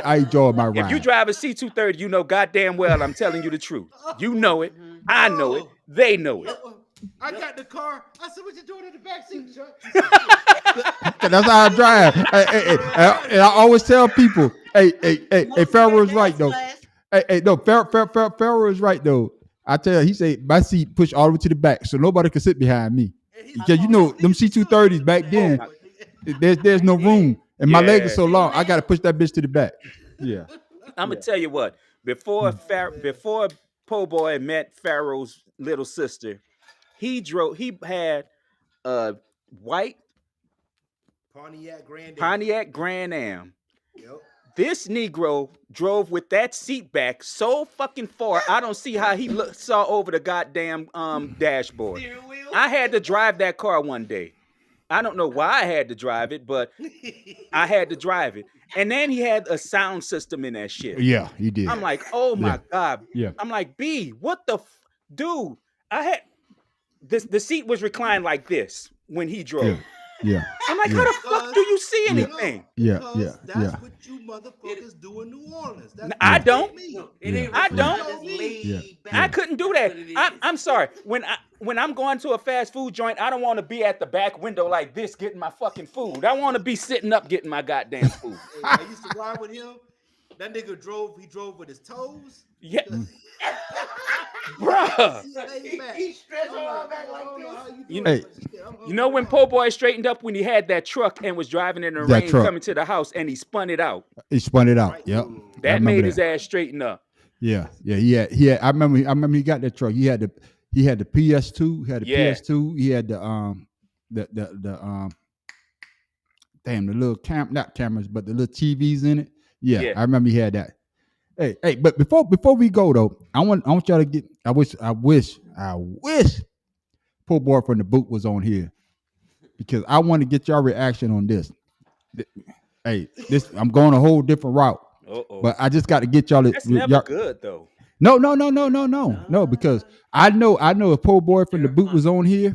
Speaker 1: my ride.
Speaker 2: If you drive a C230, you know goddamn well I'm telling you the truth. You know it. I know it. They know it.
Speaker 4: I got the car. I said, "What you doing in the back seat, Chuck?"
Speaker 1: 'Cause that's how I drive. And I always tell people, hey, Pharaoh is right though. Hey, no, Pharaoh is right though. I tell you, he said my seat pushed all the way to the back, so nobody could sit behind me. Because you know them C230s back then, there's no room, and my leg is
Speaker 2: Yeah.
Speaker 1: so long, I got to push that bitch to the back. Yeah.
Speaker 2: I'm gonna tell you what. Before Po Boy met Pharaoh's little sister, he had a white
Speaker 4: Pontiac
Speaker 2: Grand Am.
Speaker 4: Yep.
Speaker 2: This Negro drove with that seat back so fucking far. I don't see how he saw over the goddamn dashboard.
Speaker 3: Steering wheel.
Speaker 2: I had to drive that car one day. I don't know why I had to drive it, but I had to drive it. And then he had a sound system in that shit.
Speaker 1: Yeah, he did.
Speaker 2: I'm like, oh my God.
Speaker 1: Yeah.
Speaker 2: I'm like, B, what the dude? I had the seat was reclined like this when he drove.
Speaker 1: Yeah.
Speaker 2: I'm like, how the fuck do you see anything?
Speaker 1: Yeah,
Speaker 4: Because that's
Speaker 1: yeah.
Speaker 4: what you motherfuckers do in New Orleans. That's
Speaker 2: I
Speaker 4: what
Speaker 2: don't.
Speaker 4: me.
Speaker 3: No, it ain't
Speaker 2: I
Speaker 3: reclined,
Speaker 2: don't.
Speaker 3: it's laid
Speaker 1: Yeah.
Speaker 3: back.
Speaker 2: I couldn't do that.
Speaker 3: That's what it is.
Speaker 2: I'm sorry. When I'm going to a fast food joint, I don't want to be at the back window like this getting my fucking food. I want to be sitting up getting my goddamn food.
Speaker 4: Hey, I used to ride with him. That nigga drove with his toes.
Speaker 2: Yeah. Bruh.
Speaker 3: He stretched all back like this.
Speaker 1: Hey.
Speaker 2: You know when Po Boy straightened up when he had that truck and was driving in the
Speaker 1: That
Speaker 2: rain
Speaker 1: truck.
Speaker 2: coming to the house and he spun it out.
Speaker 1: He spun it out. Yep. I
Speaker 2: That
Speaker 1: remember
Speaker 2: made
Speaker 1: that.
Speaker 2: his ass straighten up.
Speaker 1: Yeah. He had. I remember he got that truck. He had the PS2. He had the
Speaker 2: Yeah.
Speaker 1: PS2. He had the the little not cameras, but the little TVs in it. Yeah,
Speaker 2: Yeah.
Speaker 1: I remember he had that. Hey, but before we go though, I want y'all to get. I wish Po Boy from the Boot was on here because I want to get y'all reaction on this. Hey, I'm going a whole different route,
Speaker 2: Uh-oh.
Speaker 1: but I just got to get y'all.
Speaker 2: That's never good though.
Speaker 1: No, because I know if Po Boy from the Boot was on here,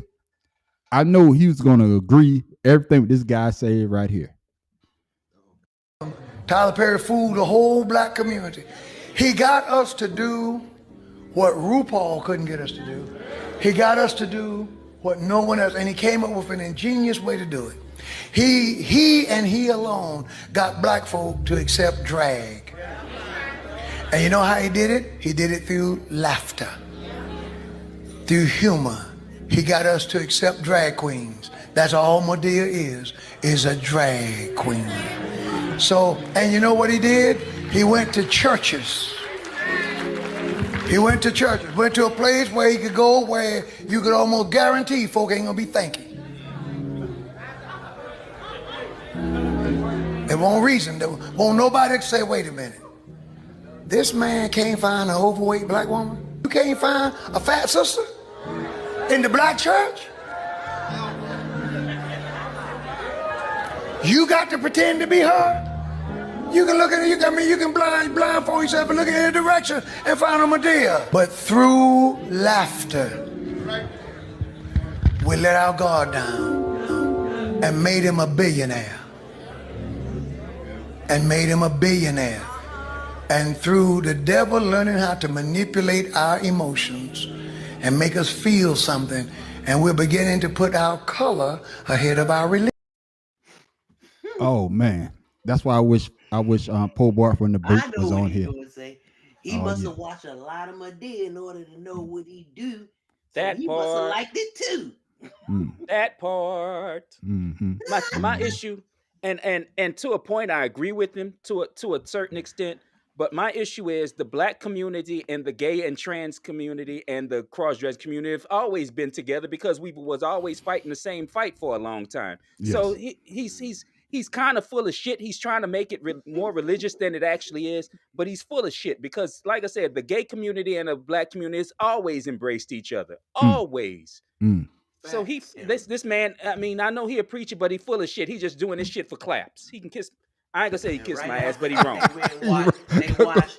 Speaker 1: I know he was gonna agree everything with this guy said right here.
Speaker 5: Tyler Perry fooled the whole black community. He got us to do what RuPaul couldn't get us to do. He got us to do what no one else, and he came up with an ingenious way to do it. He and he alone got black folk to accept drag. And you know how he did it? He did it through laughter, through humor. He got us to accept drag queens. That's all Madea is a drag queen. So, and you know what he did? He went to churches. Went to a place where he could go where you could almost guarantee folk ain't gonna be thinking. There won't reason. There won't nobody say, wait a minute. This man can't find an overweight black woman? You can't find a fat sister in the black church? You got to pretend to be her. You can look at it, you can blindfold yourself and look in any direction and find a Medea. But through laughter, we let our guard down and made him a billionaire. And through the devil learning how to manipulate our emotions and make us feel something, and we're beginning to put our color ahead of our religion.
Speaker 1: Oh man, that's why I wish Paul Bart from the boot
Speaker 3: I know
Speaker 1: was
Speaker 3: what
Speaker 1: on
Speaker 3: he's
Speaker 1: here.
Speaker 3: gonna say. He
Speaker 1: Oh,
Speaker 3: must
Speaker 1: yeah.
Speaker 3: have watched a lot of Medea in order to know what he do. So
Speaker 2: That
Speaker 3: he must have
Speaker 2: part.
Speaker 3: liked it too.
Speaker 2: That part.
Speaker 1: Mm-hmm.
Speaker 2: My issue, and to a point, I agree with him to a certain extent. But my issue is the black community and the gay and trans community and the cross-dress community have always been together because we was always fighting the same fight for a long time. So he's kind of full of shit. He's trying to make it more religious than it actually is, but he's full of shit because, like I said, the gay community and the black community has always embraced each other, always. So this man, I mean, I know he a preacher, but he full of shit. He just doing this shit for claps. He can kiss. I ain't gonna say he kissed my ass, but he wrong.
Speaker 3: They watch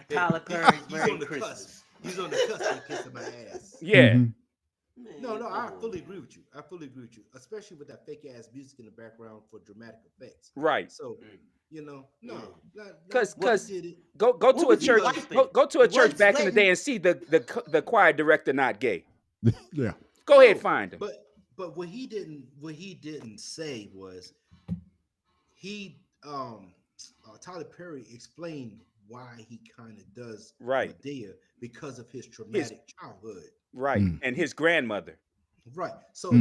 Speaker 3: Tyler Perry's
Speaker 4: He's
Speaker 3: Merry
Speaker 4: on the
Speaker 3: Christmas.
Speaker 4: cusp. He's on the cusp of kissing my ass.
Speaker 2: Yeah.
Speaker 1: Mm-hmm.
Speaker 4: No, I fully agree with you. Especially with that fake ass music in the background for dramatic effects.
Speaker 2: Right.
Speaker 4: So, no,
Speaker 2: Because
Speaker 4: did it.
Speaker 2: go to a
Speaker 3: was he
Speaker 2: church,
Speaker 3: wiping?
Speaker 2: go to a
Speaker 3: He
Speaker 2: church
Speaker 3: wasn't
Speaker 2: back in the
Speaker 3: sweating.
Speaker 2: day and see the choir director not gay.
Speaker 1: Yeah.
Speaker 2: Go ahead, find him.
Speaker 4: But what he didn't say was Tyler Perry explained why he kind of does
Speaker 2: Right.
Speaker 4: Medea because of his traumatic childhood.
Speaker 2: Right. And his grandmother.
Speaker 4: Right. So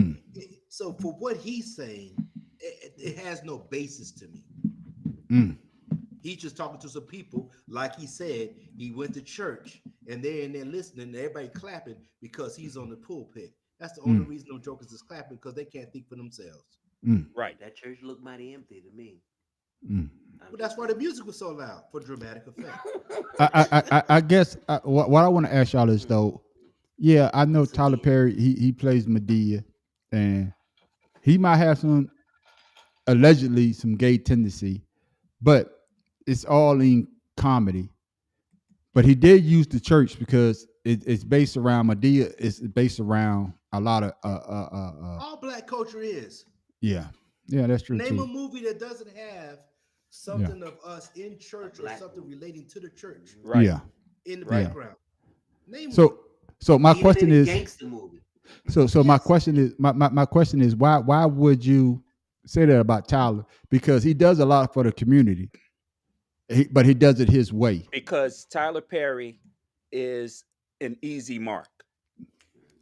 Speaker 4: so for what he's saying, it has no basis to me. He's just talking to some people, like he said, he went to church and they're in there listening, and everybody clapping because he's on the pulpit. That's the only reason those jokers is clapping, because they can't think for themselves.
Speaker 2: Right.
Speaker 3: That church looked mighty empty to me.
Speaker 4: But that's why the music was so loud, for dramatic effect.
Speaker 1: I guess what I want to ask y'all is though, yeah, I know Tyler Perry, he plays Medea, and he might have some allegedly some gay tendency, but it's all in comedy. But he did use the church because it's based around Medea. It's based around a lot of
Speaker 4: All black culture is.
Speaker 1: yeah, that's true
Speaker 4: Name a
Speaker 1: too.
Speaker 4: movie that doesn't have something of us in church or something relating to the church
Speaker 2: Right.
Speaker 1: Yeah.
Speaker 4: in the
Speaker 1: Yeah.
Speaker 4: background. Name
Speaker 1: So my
Speaker 3: Even
Speaker 1: question
Speaker 3: in a
Speaker 1: is,
Speaker 3: gangster movie.
Speaker 1: so my question is why would you say that about Tyler? Because he does a lot for the community, but he does it his way.
Speaker 2: Because Tyler Perry is an easy mark.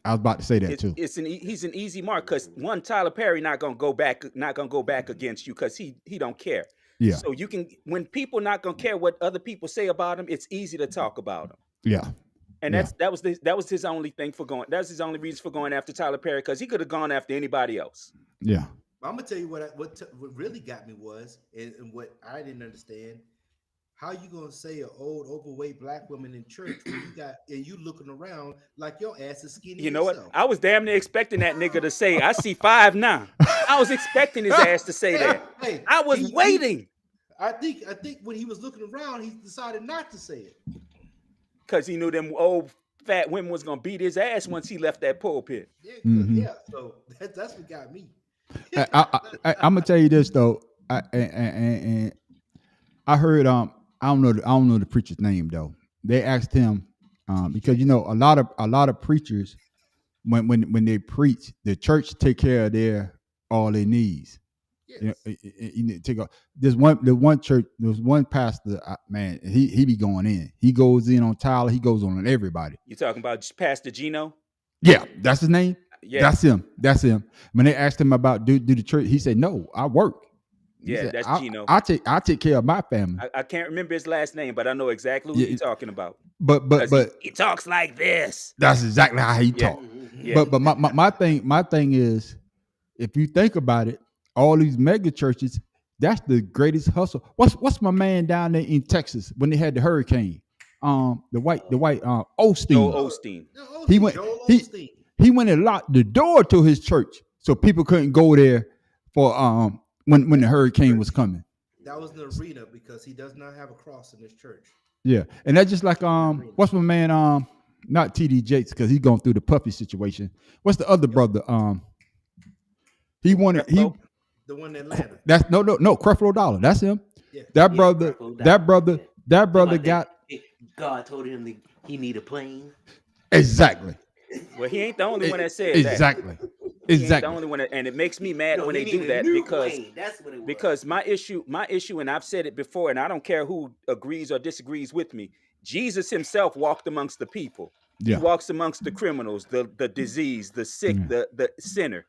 Speaker 1: I was about to say that too.
Speaker 2: He's an easy mark because one, Tyler Perry not gonna go back against you because he don't care.
Speaker 1: Yeah.
Speaker 2: So you can, when people not gonna care what other people say about him, it's easy to talk about him.
Speaker 1: Yeah.
Speaker 2: And that was his only thing for going. That's his only reason for going after Tyler Perry, because he could have gone after anybody else.
Speaker 1: Yeah.
Speaker 4: I'm gonna tell you what really got me was, and what I didn't understand. How you gonna say an old overweight black woman in church when you looking around like your ass is skinny?
Speaker 2: You know what?
Speaker 4: yourself?
Speaker 2: I was damn near expecting that nigga to say, "I see 5 now." I was expecting his ass to say that.
Speaker 4: Hey,
Speaker 2: I was waiting
Speaker 4: I think when he was looking around, he decided not to say it.
Speaker 2: because he knew them old fat women was gonna beat his ass once he left that pulpit.
Speaker 4: Yeah,
Speaker 1: Mhm.
Speaker 4: yeah. So that's what got me.
Speaker 1: I'm gonna tell you this though, and I heard I don't know the preacher's name though. They asked him because a lot of preachers when they preach, the church take care of all their needs.
Speaker 4: Yes.
Speaker 1: There's one church, there's one pastor, man, he be going in. He goes in on Tyler, he goes on everybody.
Speaker 2: You talking about Pastor Gino?
Speaker 1: Yeah, that's his name.
Speaker 2: Yeah,
Speaker 1: That's him. When they asked him about do the church, he said, "No, I work." He
Speaker 2: yeah,
Speaker 1: said,
Speaker 2: that's Gino.
Speaker 1: I take care of my family.
Speaker 2: I can't remember his last name, but I know exactly who
Speaker 1: Yeah,
Speaker 2: you're talking about.
Speaker 1: But
Speaker 2: 'Cause he talks like this.
Speaker 1: that's exactly how he
Speaker 2: Yeah.
Speaker 1: talk.
Speaker 2: Yeah.
Speaker 1: But my thing is, if you think about it, all these mega churches, that's the greatest hustle. What's my man down there in Texas when they had the hurricane? The white Osteen.
Speaker 2: Joel Osteen.
Speaker 4: No,
Speaker 1: He went-
Speaker 4: Joel
Speaker 1: he-
Speaker 4: Osteen.
Speaker 1: He went and locked the door to his church so people couldn't go there for when the hurricane was coming.
Speaker 4: That was the arena because he does not have a cross in his church.
Speaker 1: Yeah, and that's just like what's my man not TD Jakes because he's going through the Puffy situation. What's the other brother he wanted he
Speaker 4: The one in Atlanta.
Speaker 1: that's no Creflo Dollar, that's him.
Speaker 4: Yeah.
Speaker 1: That
Speaker 3: Yeah,
Speaker 1: brother
Speaker 3: Creflo
Speaker 1: that
Speaker 3: Dollar,
Speaker 1: brother
Speaker 3: yeah.
Speaker 1: that brother
Speaker 3: Somebody
Speaker 1: got
Speaker 3: that God told him that he need a plane.
Speaker 1: exactly
Speaker 2: Well, he ain't the only one that said
Speaker 1: exactly
Speaker 2: that. He ain't the
Speaker 1: exactly.
Speaker 2: only one, and it makes me mad
Speaker 3: No,
Speaker 2: when
Speaker 3: he
Speaker 2: they do
Speaker 3: need a
Speaker 2: that
Speaker 3: new
Speaker 2: because
Speaker 3: plane. That's what it was.
Speaker 2: because my issue, and I've said it before, and I don't care who agrees or disagrees with me. Jesus himself walked amongst the people.
Speaker 1: Yeah.
Speaker 2: He walks amongst the criminals, the disease, the sick,
Speaker 1: Yeah.
Speaker 2: the sinner.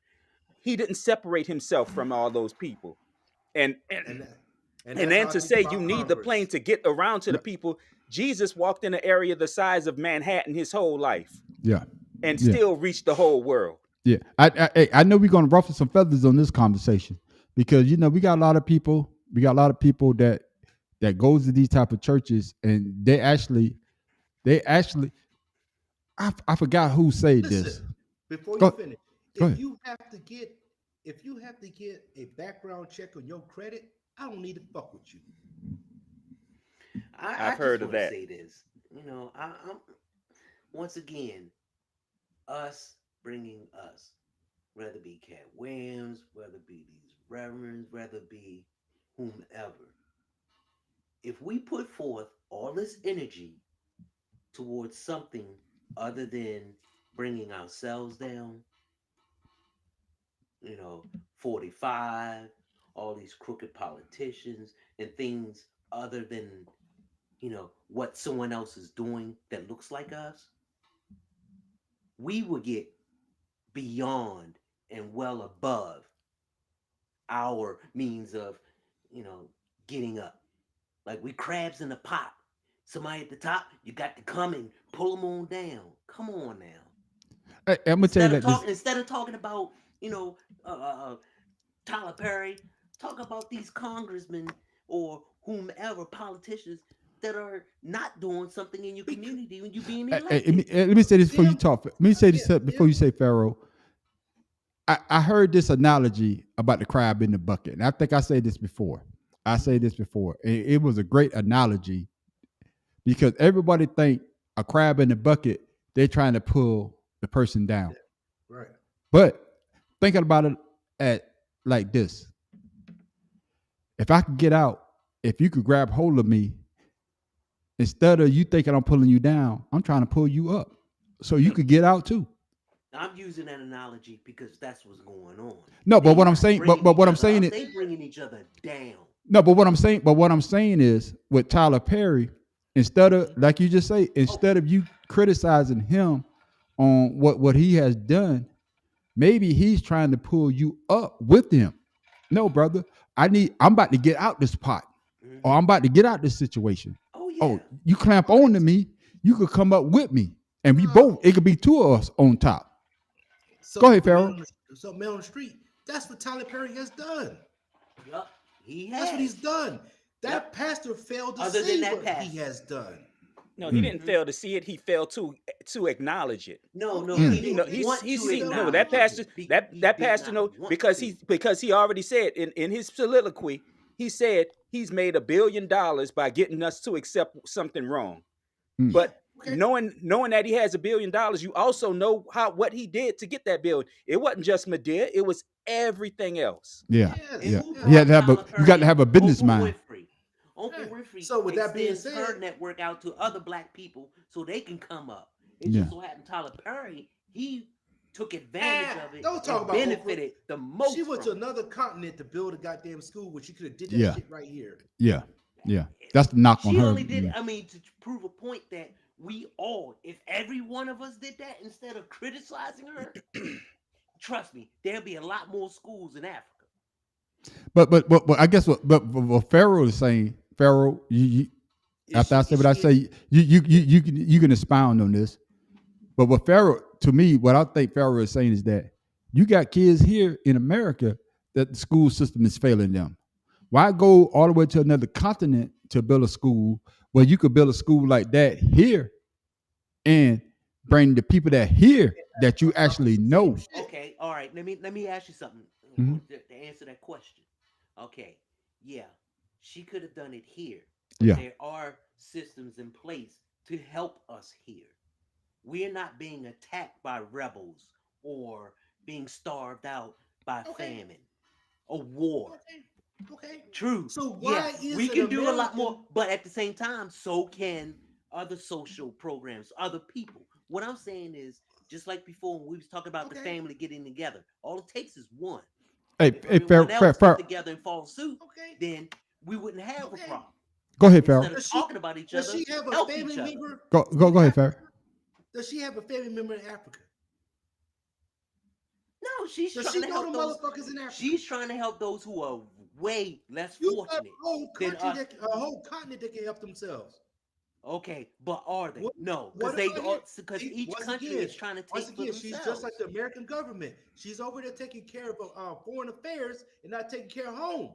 Speaker 2: He didn't separate himself from all those people. And
Speaker 4: And
Speaker 2: then
Speaker 4: that's
Speaker 2: to
Speaker 4: how I
Speaker 2: say
Speaker 4: think
Speaker 2: you
Speaker 4: about
Speaker 2: need the
Speaker 4: Congress.
Speaker 2: plane to get around to the people, Jesus walked in an area the size of Manhattan his whole life
Speaker 1: Yeah.
Speaker 2: and
Speaker 1: Yeah.
Speaker 2: still reached the whole world.
Speaker 1: Yeah, I know we're gonna ruffle some feathers on this conversation because we got a lot of people. We got a lot of people that goes to these type of churches, and they actually, I forgot who said this.
Speaker 4: Listen, before
Speaker 1: Go-
Speaker 4: you finish,
Speaker 1: go
Speaker 4: if
Speaker 1: ahead.
Speaker 4: you have to get a background check on your credit, I don't need to fuck with you.
Speaker 3: I
Speaker 2: I've heard
Speaker 3: just
Speaker 2: of
Speaker 3: wanna
Speaker 2: that.
Speaker 3: Say this, I'm once again, us bringing us, whether it be Cat Williams, whether it be these reverends, whether it be whomever. If we put forth all this energy towards something other than bringing ourselves down, 45, all these crooked politicians and things other than, what someone else is doing that looks like us, we will get beyond and well above our means of, getting up. Like we crabs in the pot. Somebody at the top, you got to come and pull them on down. Come on now.
Speaker 1: I'm gonna tell you
Speaker 3: Instead of
Speaker 1: that
Speaker 3: talking, instead of talking about, Tyler Perry, talk about these congressmen or whomever politicians that are not doing something in your community when you being elected.
Speaker 1: let me say this before you talk. Let me say this
Speaker 4: Yeah,
Speaker 1: before you say Pharaoh. I heard this analogy about the crab in the bucket, and I think I said this before. It was a great analogy because everybody think a crab in the bucket, they're trying to pull the person down.
Speaker 4: Right.
Speaker 1: But thinking about it at like this, if I could get out, if you could grab hold of me, instead of you thinking I'm pulling you down, I'm trying to pull you up so you could get out too.
Speaker 3: I'm using that analogy because that's what's going on.
Speaker 1: No, but
Speaker 3: They
Speaker 1: what I'm
Speaker 3: not
Speaker 1: saying,
Speaker 3: bringing
Speaker 1: but what
Speaker 3: each
Speaker 1: I'm
Speaker 3: other
Speaker 1: saying
Speaker 3: up,
Speaker 1: is,
Speaker 3: they bringing each other down.
Speaker 1: no, but what I'm saying is with Tyler Perry, instead of like you just say, instead of you criticizing him on what he has done, maybe he's trying to pull you up with him. No, brother, I'm about to get out this pot, or I'm about to get out this situation.
Speaker 3: Oh yeah.
Speaker 1: Oh, you clamp on to me, you could come up with me, and we both. It could be two of us on top.
Speaker 4: So
Speaker 1: Go ahead,
Speaker 4: man
Speaker 1: Pharaoh.
Speaker 4: on the- So man on the street, that's what Tyler Perry has done.
Speaker 3: Yup, he has.
Speaker 4: That's what he's done. That
Speaker 3: Yep.
Speaker 4: pastor failed to
Speaker 3: Other than
Speaker 4: see
Speaker 3: that
Speaker 4: what
Speaker 3: pastor.
Speaker 4: he has done.
Speaker 2: No, he didn't fail to see it. He failed to acknowledge it.
Speaker 3: No,
Speaker 4: Mm.
Speaker 3: he
Speaker 2: No,
Speaker 3: didn't want to
Speaker 2: no, that
Speaker 3: acknowledge
Speaker 2: pastor,
Speaker 3: it. He
Speaker 2: that
Speaker 3: did
Speaker 2: pastor,
Speaker 3: not
Speaker 2: no,
Speaker 3: want
Speaker 2: because
Speaker 3: to.
Speaker 2: he already said in his soliloquy, he said he's made $1 billion by getting us to accept something wrong.
Speaker 1: Mm.
Speaker 2: But
Speaker 4: Okay.
Speaker 2: knowing that he has $1 billion, you also know what he did to get that billion. It wasn't just Medea; it was everything else.
Speaker 1: Yeah,
Speaker 4: Yes.
Speaker 1: yeah.
Speaker 3: Who
Speaker 1: You had to have
Speaker 3: brought
Speaker 1: you got to have a
Speaker 3: Tyler
Speaker 1: business
Speaker 3: Perry?
Speaker 1: mind.
Speaker 3: Uncle
Speaker 4: Yeah.
Speaker 3: Winfrey
Speaker 4: So with that being
Speaker 3: extends her
Speaker 4: said-
Speaker 3: network out to other black people so they can come up. It
Speaker 1: Yeah.
Speaker 3: just so happened Tyler Perry, he took advantage of it
Speaker 4: Don't talk
Speaker 3: and
Speaker 4: about Oprah.
Speaker 3: benefited the most.
Speaker 4: She went to
Speaker 3: from it.
Speaker 4: another continent to build a goddamn school when she could have did that
Speaker 1: Yeah.
Speaker 4: shit right here.
Speaker 1: Yeah, yeah. That's the knock on
Speaker 3: She
Speaker 1: her.
Speaker 3: only did,
Speaker 1: Yeah.
Speaker 3: I mean, to prove a point that we all, if every one of us did that instead of criticizing her, trust me, there'll be a lot more schools in Africa.
Speaker 1: But I guess what Pharaoh is saying, Pharaoh, you after I say what I say, you can expound on this. But what Pharaoh, to me, what I think Pharaoh is saying is that you got kids here in America that the school system is failing them. Why go all the way to another continent to build a school where you could build a school like that here and bring the people that here that you actually know?
Speaker 3: Okay, all right. Let me ask you something
Speaker 1: Mhm.
Speaker 3: to answer that question. Okay, yeah, she could have done it here, but
Speaker 1: Yeah.
Speaker 3: there are systems in place to help us here. We're not being attacked by rebels or being starved out by
Speaker 4: Okay,
Speaker 3: famine or war.
Speaker 4: okay, okay.
Speaker 3: True,
Speaker 4: So
Speaker 3: yeah,
Speaker 4: why is
Speaker 3: we
Speaker 4: an
Speaker 3: can do a lot
Speaker 4: American?
Speaker 3: more, but at the same time, so can other social programs, other people. What I'm saying is, just like before when we was talking about the
Speaker 4: Okay,
Speaker 3: family getting together, all it takes is one.
Speaker 1: Hey,
Speaker 3: But if
Speaker 1: hey,
Speaker 3: everyone else get
Speaker 1: Pharaoh.
Speaker 3: together and follow suit,
Speaker 4: okay,
Speaker 3: then we wouldn't have a
Speaker 4: okay.
Speaker 3: problem.
Speaker 1: Go ahead, Pharaoh.
Speaker 3: Instead of
Speaker 4: Does she
Speaker 3: talking about each
Speaker 4: does
Speaker 3: other,
Speaker 4: she have a
Speaker 3: help
Speaker 4: family
Speaker 3: each other.
Speaker 4: member
Speaker 1: Go
Speaker 4: in
Speaker 1: ahead, Pharaoh.
Speaker 4: Africa? Does she have a family member in Africa?
Speaker 3: No, she's
Speaker 4: Does
Speaker 3: trying
Speaker 4: she
Speaker 3: to
Speaker 4: know the
Speaker 3: help those.
Speaker 4: motherfuckers in Africa?
Speaker 3: She's trying to help those who are way less
Speaker 4: You got
Speaker 3: fortunate
Speaker 4: a whole
Speaker 3: than
Speaker 4: country
Speaker 3: us.
Speaker 4: that a whole continent that can help themselves.
Speaker 3: Okay, but are they?
Speaker 4: What
Speaker 3: No,
Speaker 4: what
Speaker 3: because they
Speaker 4: about here?
Speaker 3: don't. Because
Speaker 4: See,
Speaker 3: each country is trying to take for
Speaker 4: she's just like
Speaker 3: themselves.
Speaker 4: the American government. She's over there taking care of foreign affairs and not taking care of home.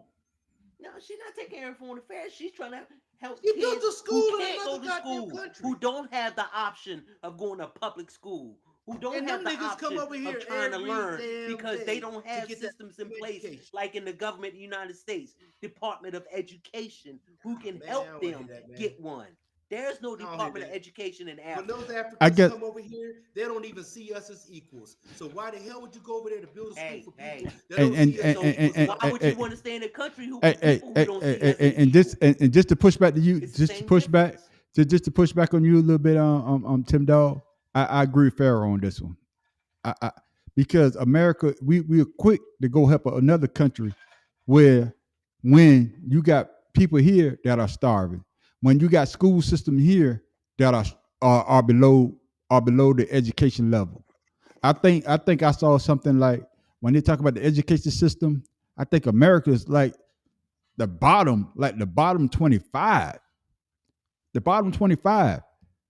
Speaker 3: No, she's not taking care of foreign affairs. She's trying to help
Speaker 4: She built
Speaker 3: kids
Speaker 4: a
Speaker 3: who
Speaker 4: school in
Speaker 3: can't go
Speaker 4: another
Speaker 3: to
Speaker 4: goddamn
Speaker 3: school,
Speaker 4: country.
Speaker 3: who don't have the option of going to public school, who don't
Speaker 4: And
Speaker 3: have
Speaker 4: them
Speaker 3: the
Speaker 4: niggas come
Speaker 3: option
Speaker 4: over
Speaker 3: of
Speaker 4: here
Speaker 3: trying to
Speaker 4: every
Speaker 3: learn
Speaker 4: damn
Speaker 3: because they
Speaker 4: day
Speaker 3: don't
Speaker 4: to
Speaker 3: have
Speaker 4: get that
Speaker 3: systems in place
Speaker 4: education.
Speaker 3: like in the government of the United States, Department of Education, who
Speaker 4: Ah,
Speaker 3: can
Speaker 4: man, I
Speaker 3: help
Speaker 4: don't want to hear
Speaker 3: them
Speaker 4: that, man.
Speaker 3: get one. There's no
Speaker 4: I don't hear
Speaker 3: Department of
Speaker 4: that.
Speaker 3: Education in
Speaker 4: When those
Speaker 3: Africa.
Speaker 1: I
Speaker 4: Africans
Speaker 1: guess.
Speaker 4: come over here, they don't even see us as equals. So why the hell would you go over there to build a school
Speaker 3: Hey,
Speaker 4: for people
Speaker 3: hey.
Speaker 4: that
Speaker 1: And
Speaker 4: don't
Speaker 1: and
Speaker 4: see us
Speaker 1: and
Speaker 4: as
Speaker 3: So
Speaker 1: and,
Speaker 4: equals
Speaker 1: and,
Speaker 3: why
Speaker 4: like?
Speaker 3: would you
Speaker 1: and,
Speaker 3: want to stay in a country who
Speaker 1: hey, hey,
Speaker 3: people who
Speaker 1: hey,
Speaker 3: don't
Speaker 1: hey,
Speaker 3: see
Speaker 1: hey,
Speaker 3: us as
Speaker 1: and this
Speaker 3: equal?
Speaker 1: and just to push back to you,
Speaker 3: It's the
Speaker 1: just to
Speaker 3: same
Speaker 1: push back,
Speaker 3: difference.
Speaker 1: just to push back on you a little bit on Tim Dog. I agree with Pharaoh on this one. I because America, we are quick to go help another country where when you got people here that are starving, when you got school system here that are below the education level. I think I saw something like when they talk about the education system, I think America is like the bottom 25. The bottom 25.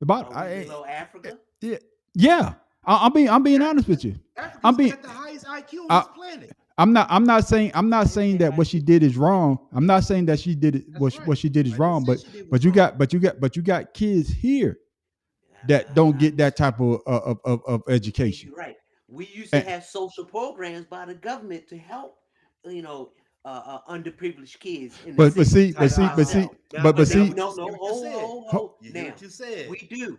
Speaker 1: The bottom
Speaker 3: Are we below Africa?
Speaker 1: yeah. Yeah. I'm being honest with you. I'm
Speaker 4: Africa's
Speaker 1: being
Speaker 4: got the highest IQ on
Speaker 1: I,
Speaker 4: this planet.
Speaker 1: I'm not saying that what she did is wrong. I'm not saying that she did it
Speaker 4: That's right.
Speaker 1: what she did is
Speaker 4: I didn't
Speaker 1: wrong,
Speaker 4: say
Speaker 1: but
Speaker 4: she did was
Speaker 1: but you
Speaker 4: wrong.
Speaker 1: got kids here that don't
Speaker 3: Uh,
Speaker 1: get that type of
Speaker 3: you may be
Speaker 1: education.
Speaker 3: right. We used to
Speaker 1: And,
Speaker 3: have social programs by the government to help, you know, underprivileged kids in the
Speaker 1: but
Speaker 3: city
Speaker 1: see, but
Speaker 3: like
Speaker 1: see, but
Speaker 3: myself.
Speaker 1: see,
Speaker 4: Now,
Speaker 1: but
Speaker 3: But
Speaker 4: now
Speaker 3: now,
Speaker 1: see,
Speaker 4: but you
Speaker 3: no,
Speaker 4: see
Speaker 3: no,
Speaker 4: what you said.
Speaker 3: hold.
Speaker 4: You hear
Speaker 3: Now
Speaker 4: what you said.
Speaker 3: we do,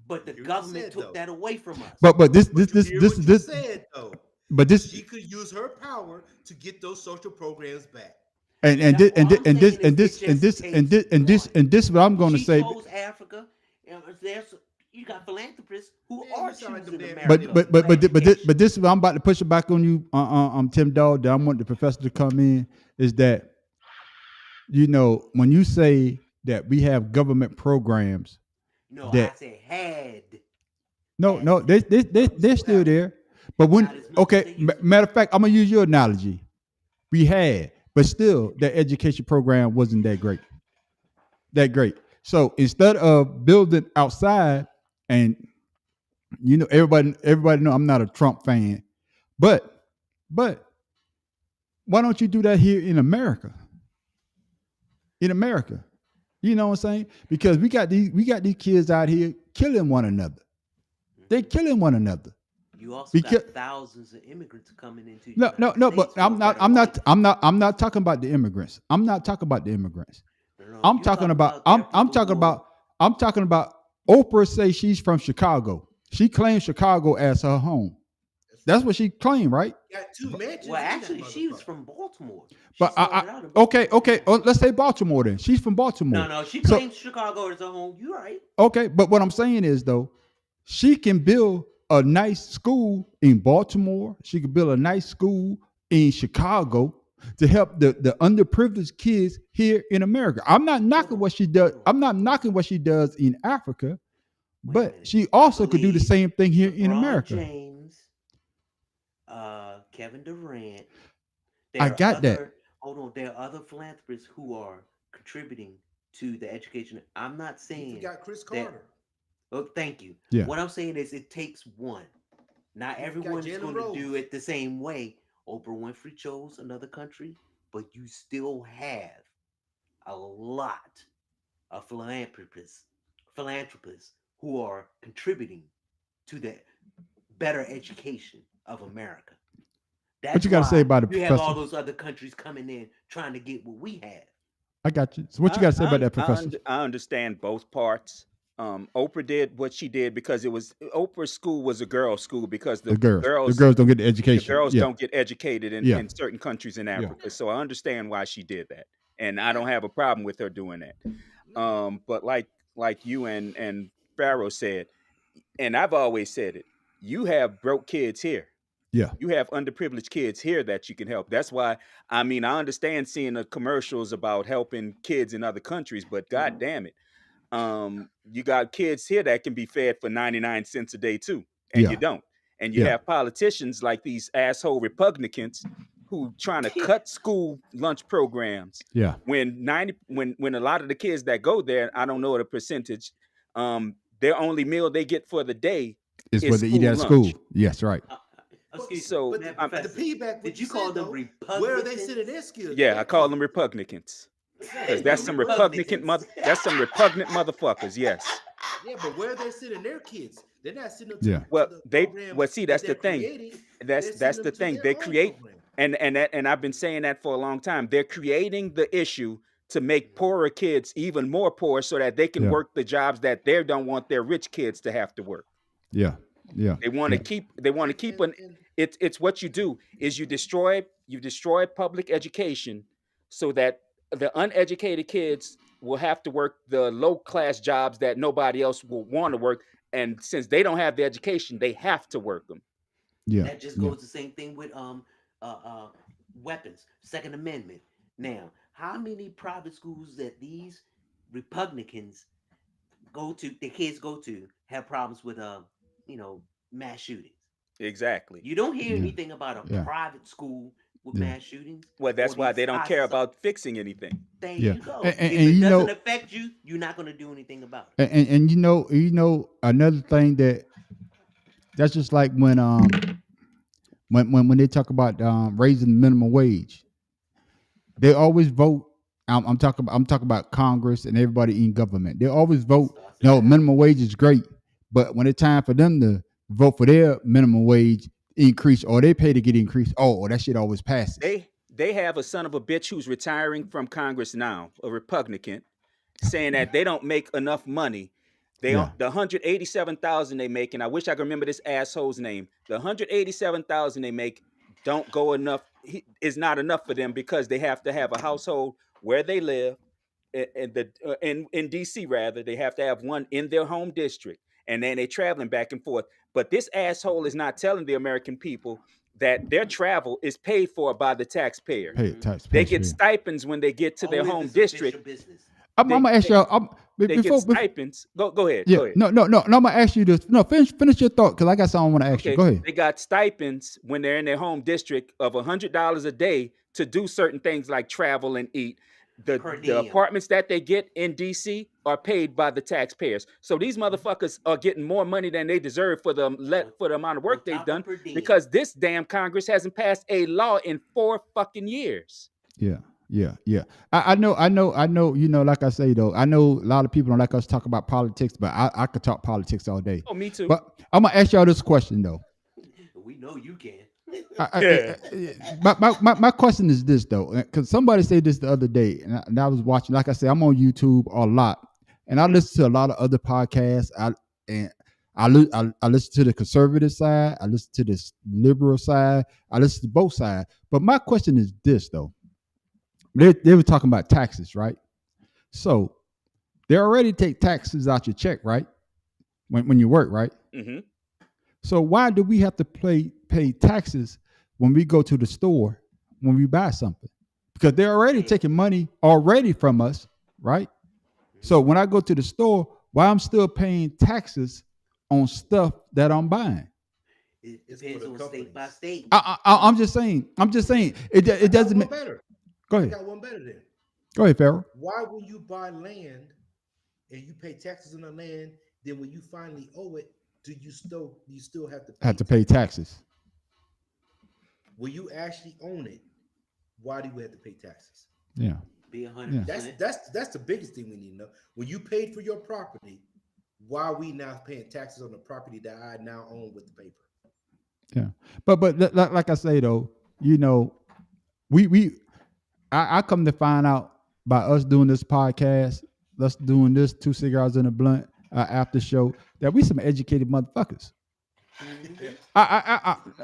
Speaker 3: but
Speaker 4: You
Speaker 3: the
Speaker 4: hear what you
Speaker 3: government
Speaker 4: said
Speaker 3: took
Speaker 4: though.
Speaker 3: that away from us.
Speaker 1: but this this
Speaker 4: But you
Speaker 1: this
Speaker 4: hear
Speaker 1: this
Speaker 4: what you
Speaker 1: this
Speaker 4: said though.
Speaker 1: but this
Speaker 4: She could use her power to get those social programs back.
Speaker 1: and
Speaker 3: That
Speaker 1: this and
Speaker 3: all
Speaker 1: this
Speaker 3: I'm
Speaker 1: and this
Speaker 3: saying is
Speaker 1: and
Speaker 3: it
Speaker 1: this and
Speaker 3: just
Speaker 1: this and
Speaker 3: takes
Speaker 1: this and this
Speaker 3: one.
Speaker 1: and this what I'm going to
Speaker 3: She
Speaker 1: say.
Speaker 3: chose Africa. There's you got philanthropists who
Speaker 4: Man,
Speaker 3: are
Speaker 4: you sound like them
Speaker 3: choosing
Speaker 4: damn
Speaker 3: America
Speaker 1: But
Speaker 3: for
Speaker 1: but but but this,
Speaker 3: education.
Speaker 1: but this is what I'm about to push it back on you, Tim Dog. That I want the professor to come in. Is that when you say that we have government programs
Speaker 3: No, I
Speaker 1: that
Speaker 3: said had
Speaker 1: no
Speaker 3: as to.
Speaker 4: No, we
Speaker 1: they're
Speaker 4: still
Speaker 1: still
Speaker 4: have them.
Speaker 1: there. But when
Speaker 3: Not as much as
Speaker 1: okay,
Speaker 3: they used to be.
Speaker 1: matter of fact, I'm gonna use your analogy. We had, but still, the education program wasn't that great. That great. So instead of building outside, and everybody know I'm not a Trump fan, but but why don't you do that here in America? In America, you know what I'm saying? Because we got these kids out here killing one another. They're
Speaker 3: Mhm.
Speaker 1: killing one another.
Speaker 3: You also
Speaker 1: Because
Speaker 3: got thousands of immigrants coming into the
Speaker 1: no, no,
Speaker 3: United
Speaker 1: no. But
Speaker 3: States for a better life.
Speaker 1: I'm not talking about the immigrants. I'm not talking about the immigrants.
Speaker 3: No, no,
Speaker 1: I'm
Speaker 3: you
Speaker 1: talking
Speaker 3: talking
Speaker 1: about
Speaker 3: about there are people
Speaker 1: talking
Speaker 3: who are
Speaker 1: about I'm talking about Oprah say she's from Chicago. She claims Chicago as her home.
Speaker 4: That's
Speaker 1: That's
Speaker 4: right.
Speaker 1: what she claimed, right?
Speaker 4: Got two
Speaker 3: well,
Speaker 4: mansions in that
Speaker 3: actually she was
Speaker 4: motherfucker.
Speaker 3: from Baltimore. She
Speaker 1: But
Speaker 3: started out in
Speaker 1: okay,
Speaker 3: Baltimore.
Speaker 1: okay. Let's say Baltimore then. She's from
Speaker 3: No,
Speaker 1: Baltimore.
Speaker 3: no, she
Speaker 1: So
Speaker 3: claims Chicago as her home. You right.
Speaker 1: okay, but what I'm saying is though, she can build a nice school in Baltimore. She could build a nice school in Chicago to help the underprivileged kids here in America. I'm not
Speaker 3: Hold
Speaker 1: knocking
Speaker 3: on.
Speaker 1: what she does.
Speaker 3: Hold on.
Speaker 1: I'm not knocking what she does in Africa,
Speaker 3: Wait a
Speaker 1: but
Speaker 3: minute.
Speaker 1: she
Speaker 3: I
Speaker 1: also could do the
Speaker 3: believe
Speaker 1: same thing here in
Speaker 3: LeBron
Speaker 1: America.
Speaker 3: James, Kevin Durant.
Speaker 1: I
Speaker 3: There are
Speaker 1: got that.
Speaker 3: other hold on. There are other philanthropists who are contributing to the education. I'm not
Speaker 4: You
Speaker 3: saying
Speaker 4: forgot Chris
Speaker 3: that.
Speaker 4: Carter.
Speaker 3: Oh, thank you.
Speaker 1: Yeah.
Speaker 3: What I'm saying is it takes one. Not
Speaker 4: You forgot
Speaker 3: everyone is
Speaker 4: Jalen
Speaker 3: going to do
Speaker 4: Rose.
Speaker 3: it the same way. Oprah Winfrey chose another country, but you still have a lot of philanthropists who are contributing to the better education of America. That's
Speaker 1: you got to say
Speaker 3: why
Speaker 1: about it,
Speaker 3: you have all
Speaker 1: Professor?
Speaker 3: those other countries coming in trying to get what we have.
Speaker 1: I got you. So what you got to say about that,
Speaker 2: I,
Speaker 1: Professor?
Speaker 2: I understand both parts. Oprah did what she did because it was Oprah's school was a girls' school because
Speaker 1: The
Speaker 2: the
Speaker 1: girls. The
Speaker 2: girls
Speaker 1: girls don't get the
Speaker 2: the
Speaker 1: education.
Speaker 2: girls
Speaker 1: Yeah.
Speaker 2: don't get educated
Speaker 1: Yeah.
Speaker 2: in certain countries in
Speaker 1: Yeah.
Speaker 2: Africa. So I understand why she did that, and I don't have a problem with her doing that.
Speaker 4: No.
Speaker 2: But like you and Pharaoh said, and I've always said it, you have broke kids here.
Speaker 1: Yeah.
Speaker 2: You have underprivileged kids here that you can help. That's why I mean I understand seeing the commercials about helping kids in other countries, but god damn it. You got kids here that can be fed for 99 cents a day too, and you
Speaker 1: Yeah.
Speaker 2: don't. And you
Speaker 1: Yeah.
Speaker 2: have politicians like these asshole Republicans who trying to cut school lunch programs
Speaker 1: Yeah.
Speaker 2: when 90 when a lot of the kids that go there, I don't know the percentage, their only meal they get for the day
Speaker 1: It's
Speaker 2: is
Speaker 1: what they eat
Speaker 2: school
Speaker 1: at school.
Speaker 2: lunch.
Speaker 1: Yes, right.
Speaker 3: Excuse
Speaker 2: So,
Speaker 3: me,
Speaker 4: But
Speaker 3: man,
Speaker 2: I'm-
Speaker 4: the
Speaker 3: Professor.
Speaker 4: piggyback, what
Speaker 3: Did
Speaker 4: you
Speaker 3: you call
Speaker 4: said,
Speaker 3: them
Speaker 4: though, where are they
Speaker 3: Republicans?
Speaker 4: sitting their skills?
Speaker 2: Yeah, I call them Republicans. Because that's some repugnant motherfuckers, yes.
Speaker 4: Yeah, but where they're sending their kids, they're not sending them
Speaker 1: Yeah.
Speaker 4: to
Speaker 2: Well,
Speaker 4: the
Speaker 2: they
Speaker 4: programs
Speaker 2: well see that's the
Speaker 4: they're
Speaker 2: thing.
Speaker 4: creating.
Speaker 2: That's
Speaker 4: They're
Speaker 2: that's
Speaker 4: sending
Speaker 2: the
Speaker 4: them to
Speaker 2: thing.
Speaker 4: their
Speaker 2: They
Speaker 4: own
Speaker 2: create
Speaker 4: program.
Speaker 2: and I've been saying that for a long time. They're creating the issue to make poorer kids even more poor so that they can
Speaker 1: Yeah.
Speaker 2: work the jobs that they don't want their rich kids to have to work.
Speaker 1: Yeah. Yeah.
Speaker 2: They want to keep an it's what you do is you destroy public education so that the uneducated kids will have to work the low class jobs that nobody else will want to work, and since they don't have the education they have to work them.
Speaker 1: Yeah.
Speaker 3: That just
Speaker 1: Yeah.
Speaker 3: goes the same thing with weapons, Second Amendment. Now, how many private schools that these Republicans go to, the kids go to, have problems with mass shootings?
Speaker 2: Exactly.
Speaker 3: You don't hear
Speaker 1: Yeah.
Speaker 3: anything about a
Speaker 1: Yeah.
Speaker 3: private school with
Speaker 1: Yeah.
Speaker 3: mass shootings.
Speaker 2: Well, that's
Speaker 3: or
Speaker 2: why
Speaker 3: these
Speaker 2: they don't
Speaker 3: high
Speaker 2: care
Speaker 3: soci-
Speaker 2: about fixing anything.
Speaker 3: There
Speaker 1: Yeah.
Speaker 3: you go.
Speaker 1: And
Speaker 3: If
Speaker 1: you
Speaker 3: it
Speaker 1: know,
Speaker 3: doesn't affect you, you're not going to do anything about it.
Speaker 1: and you know another thing that's just like when they talk about raising the minimum wage, they always vote. I'm talking about Congress and everybody in government. They always vote. No, minimum wage is great, but when it's time for them to vote for their minimum wage increase or they pay to get increased, that shit always passes.
Speaker 2: They have a son of a bitch who's retiring from Congress now, a Republican, saying that they don't make enough money. They
Speaker 1: Yeah.
Speaker 2: the 187,000 they make, and I wish I could remember this asshole's name. The 187,000 they make don't go enough. Is not enough for them because they have to have a household where they live, in DC rather. They have to have one in their home district, and then they're traveling back and forth. But this asshole is not telling the American people that their travel is paid for by the taxpayer.
Speaker 1: Pay tax.
Speaker 2: They get stipends when they get to their
Speaker 3: Always
Speaker 2: home
Speaker 3: this official
Speaker 2: district.
Speaker 3: business.
Speaker 1: I'm gonna ask y'all.
Speaker 2: They get stipends. Go ahead.
Speaker 1: Yeah.
Speaker 2: Go ahead.
Speaker 1: No. I'm gonna ask you this. No, finish your thought because I got something I want to ask you.
Speaker 2: Okay.
Speaker 1: Go ahead.
Speaker 2: They got stipends when they're in their home district of $100 a day to do certain things like travel and eat.
Speaker 3: Per
Speaker 2: The
Speaker 3: diem.
Speaker 2: apartments that they get in DC are paid by the taxpayers. So these motherfuckers are getting more money than they deserve for the amount of work
Speaker 3: On
Speaker 2: they've
Speaker 3: top of
Speaker 2: done
Speaker 3: per diem.
Speaker 2: because this damn Congress hasn't passed a law in 4 fucking years.
Speaker 1: Yeah. I know. Like I say though, I know a lot of people don't like us talk about politics, but I could talk politics all day.
Speaker 2: Oh, me too.
Speaker 1: But I'm gonna ask y'all this question though.
Speaker 3: We know you can.
Speaker 1: My question is this though, because somebody said this the other day, and I was watching. Like I said, I'm on YouTube a lot, and I listen to a lot of other podcasts. I listen to the conservative side. I listen to the liberal side. I listen to both sides. But my question is this though. They were talking about taxes, right? So they already take taxes out your check, right? When you work, right?
Speaker 2: Mm-hmm.
Speaker 1: So why do we have to pay taxes when we go to the store when we buy something? Because they're already taking money already from us, right? So when I go to the store, why I'm still paying taxes on stuff that I'm buying?
Speaker 3: It
Speaker 4: It's
Speaker 3: depends
Speaker 4: for the
Speaker 3: on state by
Speaker 4: companies.
Speaker 3: state.
Speaker 1: I'm just saying. It doesn't
Speaker 4: One
Speaker 1: make.
Speaker 4: better.
Speaker 1: Go
Speaker 4: I
Speaker 1: ahead.
Speaker 4: got one better then.
Speaker 1: Go ahead, Pharaoh.
Speaker 4: Why when you buy land and you pay taxes on the land, then when you finally owe it, do you still have to
Speaker 1: Have to pay taxes.
Speaker 4: When you actually own it, why do you have to pay taxes?
Speaker 1: Yeah.
Speaker 3: Be 100%.
Speaker 4: That's the biggest thing we need to know. When you paid for your property, why are we now paying taxes on the property that I now own with the paper?
Speaker 1: Yeah. But like I say though, you know, I come to find out by us doing this podcast, us doing this 2 cigars in a blunt after show, that we some educated motherfuckers.
Speaker 3: Mhm.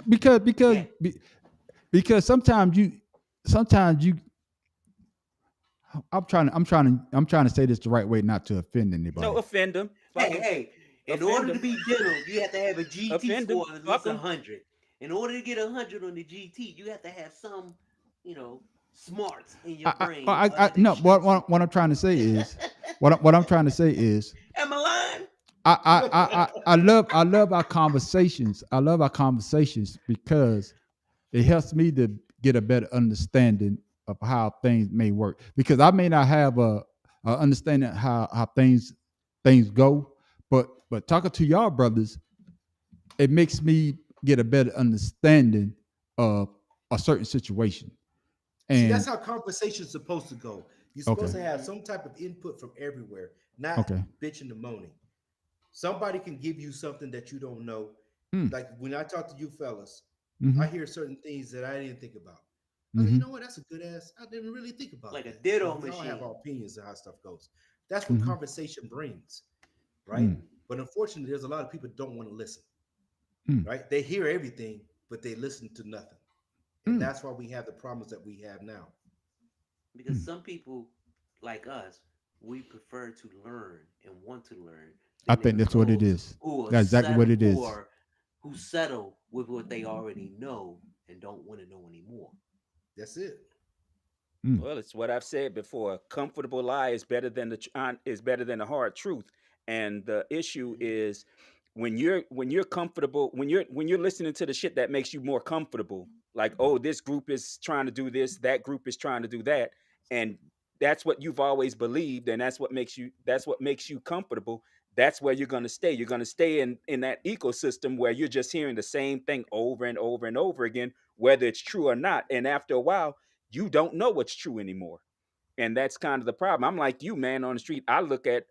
Speaker 1: Because
Speaker 3: Yeah.
Speaker 1: because sometimes you I'm trying to say this the right way, not to offend anybody.
Speaker 2: No, offend them. Fuck
Speaker 3: Hey,
Speaker 2: 'em.
Speaker 3: hey, in
Speaker 2: Offend
Speaker 3: order to
Speaker 2: 'em.
Speaker 3: be dental, you have to have a GT
Speaker 2: Offend 'em.
Speaker 3: score of at
Speaker 2: Fuck
Speaker 3: least
Speaker 2: 'em.
Speaker 3: 100. In order to get 100 on the GT, you have to have some, smarts in your brain.
Speaker 1: No. What I'm trying to say is, what I'm trying to say is,
Speaker 3: Am I lying?
Speaker 1: I love our conversations. I love our conversations because it helps me to get a better understanding of how things may work. Because I may not have a understanding how things go, but talking to y'all brothers, it makes me get a better understanding of a certain situation.
Speaker 4: See, that's
Speaker 1: And
Speaker 4: how conversation's supposed to go. You're
Speaker 1: okay,
Speaker 4: supposed to have some type of input from everywhere, not
Speaker 1: okay,
Speaker 4: bitching and moaning. Somebody can give you something that you don't know.
Speaker 1: mm,
Speaker 4: Like when I talk to you fellas,
Speaker 1: mm-hmm,
Speaker 4: I hear certain things that I didn't think about. Oh, you
Speaker 1: mm-hmm,
Speaker 4: know what? That's a good ass. I didn't really think about
Speaker 3: Like a
Speaker 4: that.
Speaker 3: ditto
Speaker 4: We all have
Speaker 3: machine.
Speaker 4: our opinions of how stuff goes. That's what
Speaker 1: mm-hmm,
Speaker 4: conversation brings, right?
Speaker 1: mm,
Speaker 4: But unfortunately, there's a lot of people that don't want to listen,
Speaker 1: mm,
Speaker 4: right? They hear everything, but they listen to nothing. And
Speaker 1: mm,
Speaker 4: that's why we have the problems that we have now.
Speaker 3: Because
Speaker 1: mm.
Speaker 3: some people, like us, we prefer to learn and want to learn
Speaker 1: I
Speaker 3: than
Speaker 1: think
Speaker 3: there are
Speaker 1: that's what it
Speaker 3: those
Speaker 1: is.
Speaker 3: who are
Speaker 1: That's exactly what
Speaker 3: settle
Speaker 1: it
Speaker 3: who
Speaker 1: is.
Speaker 3: are who settle with what they already know and don't want to know anymore.
Speaker 4: That's it.
Speaker 1: Mm,
Speaker 2: Well, it's what I've said before. A comfortable lie is better than is better than the hard truth. And the issue
Speaker 3: Mhm.
Speaker 2: is when you're comfortable, when you're listening to the shit that makes you more comfortable, like, oh, this group is trying to do this, that group is trying to do that, and that's what you've always believed, and that's what makes you comfortable. That's where you're gonna stay. You're gonna stay in that ecosystem where you're just hearing the same thing over and over and over again, whether it's true or not. And after a while, you don't know what's true anymore. And that's kind of the problem. I'm like you, man, on the street. I look at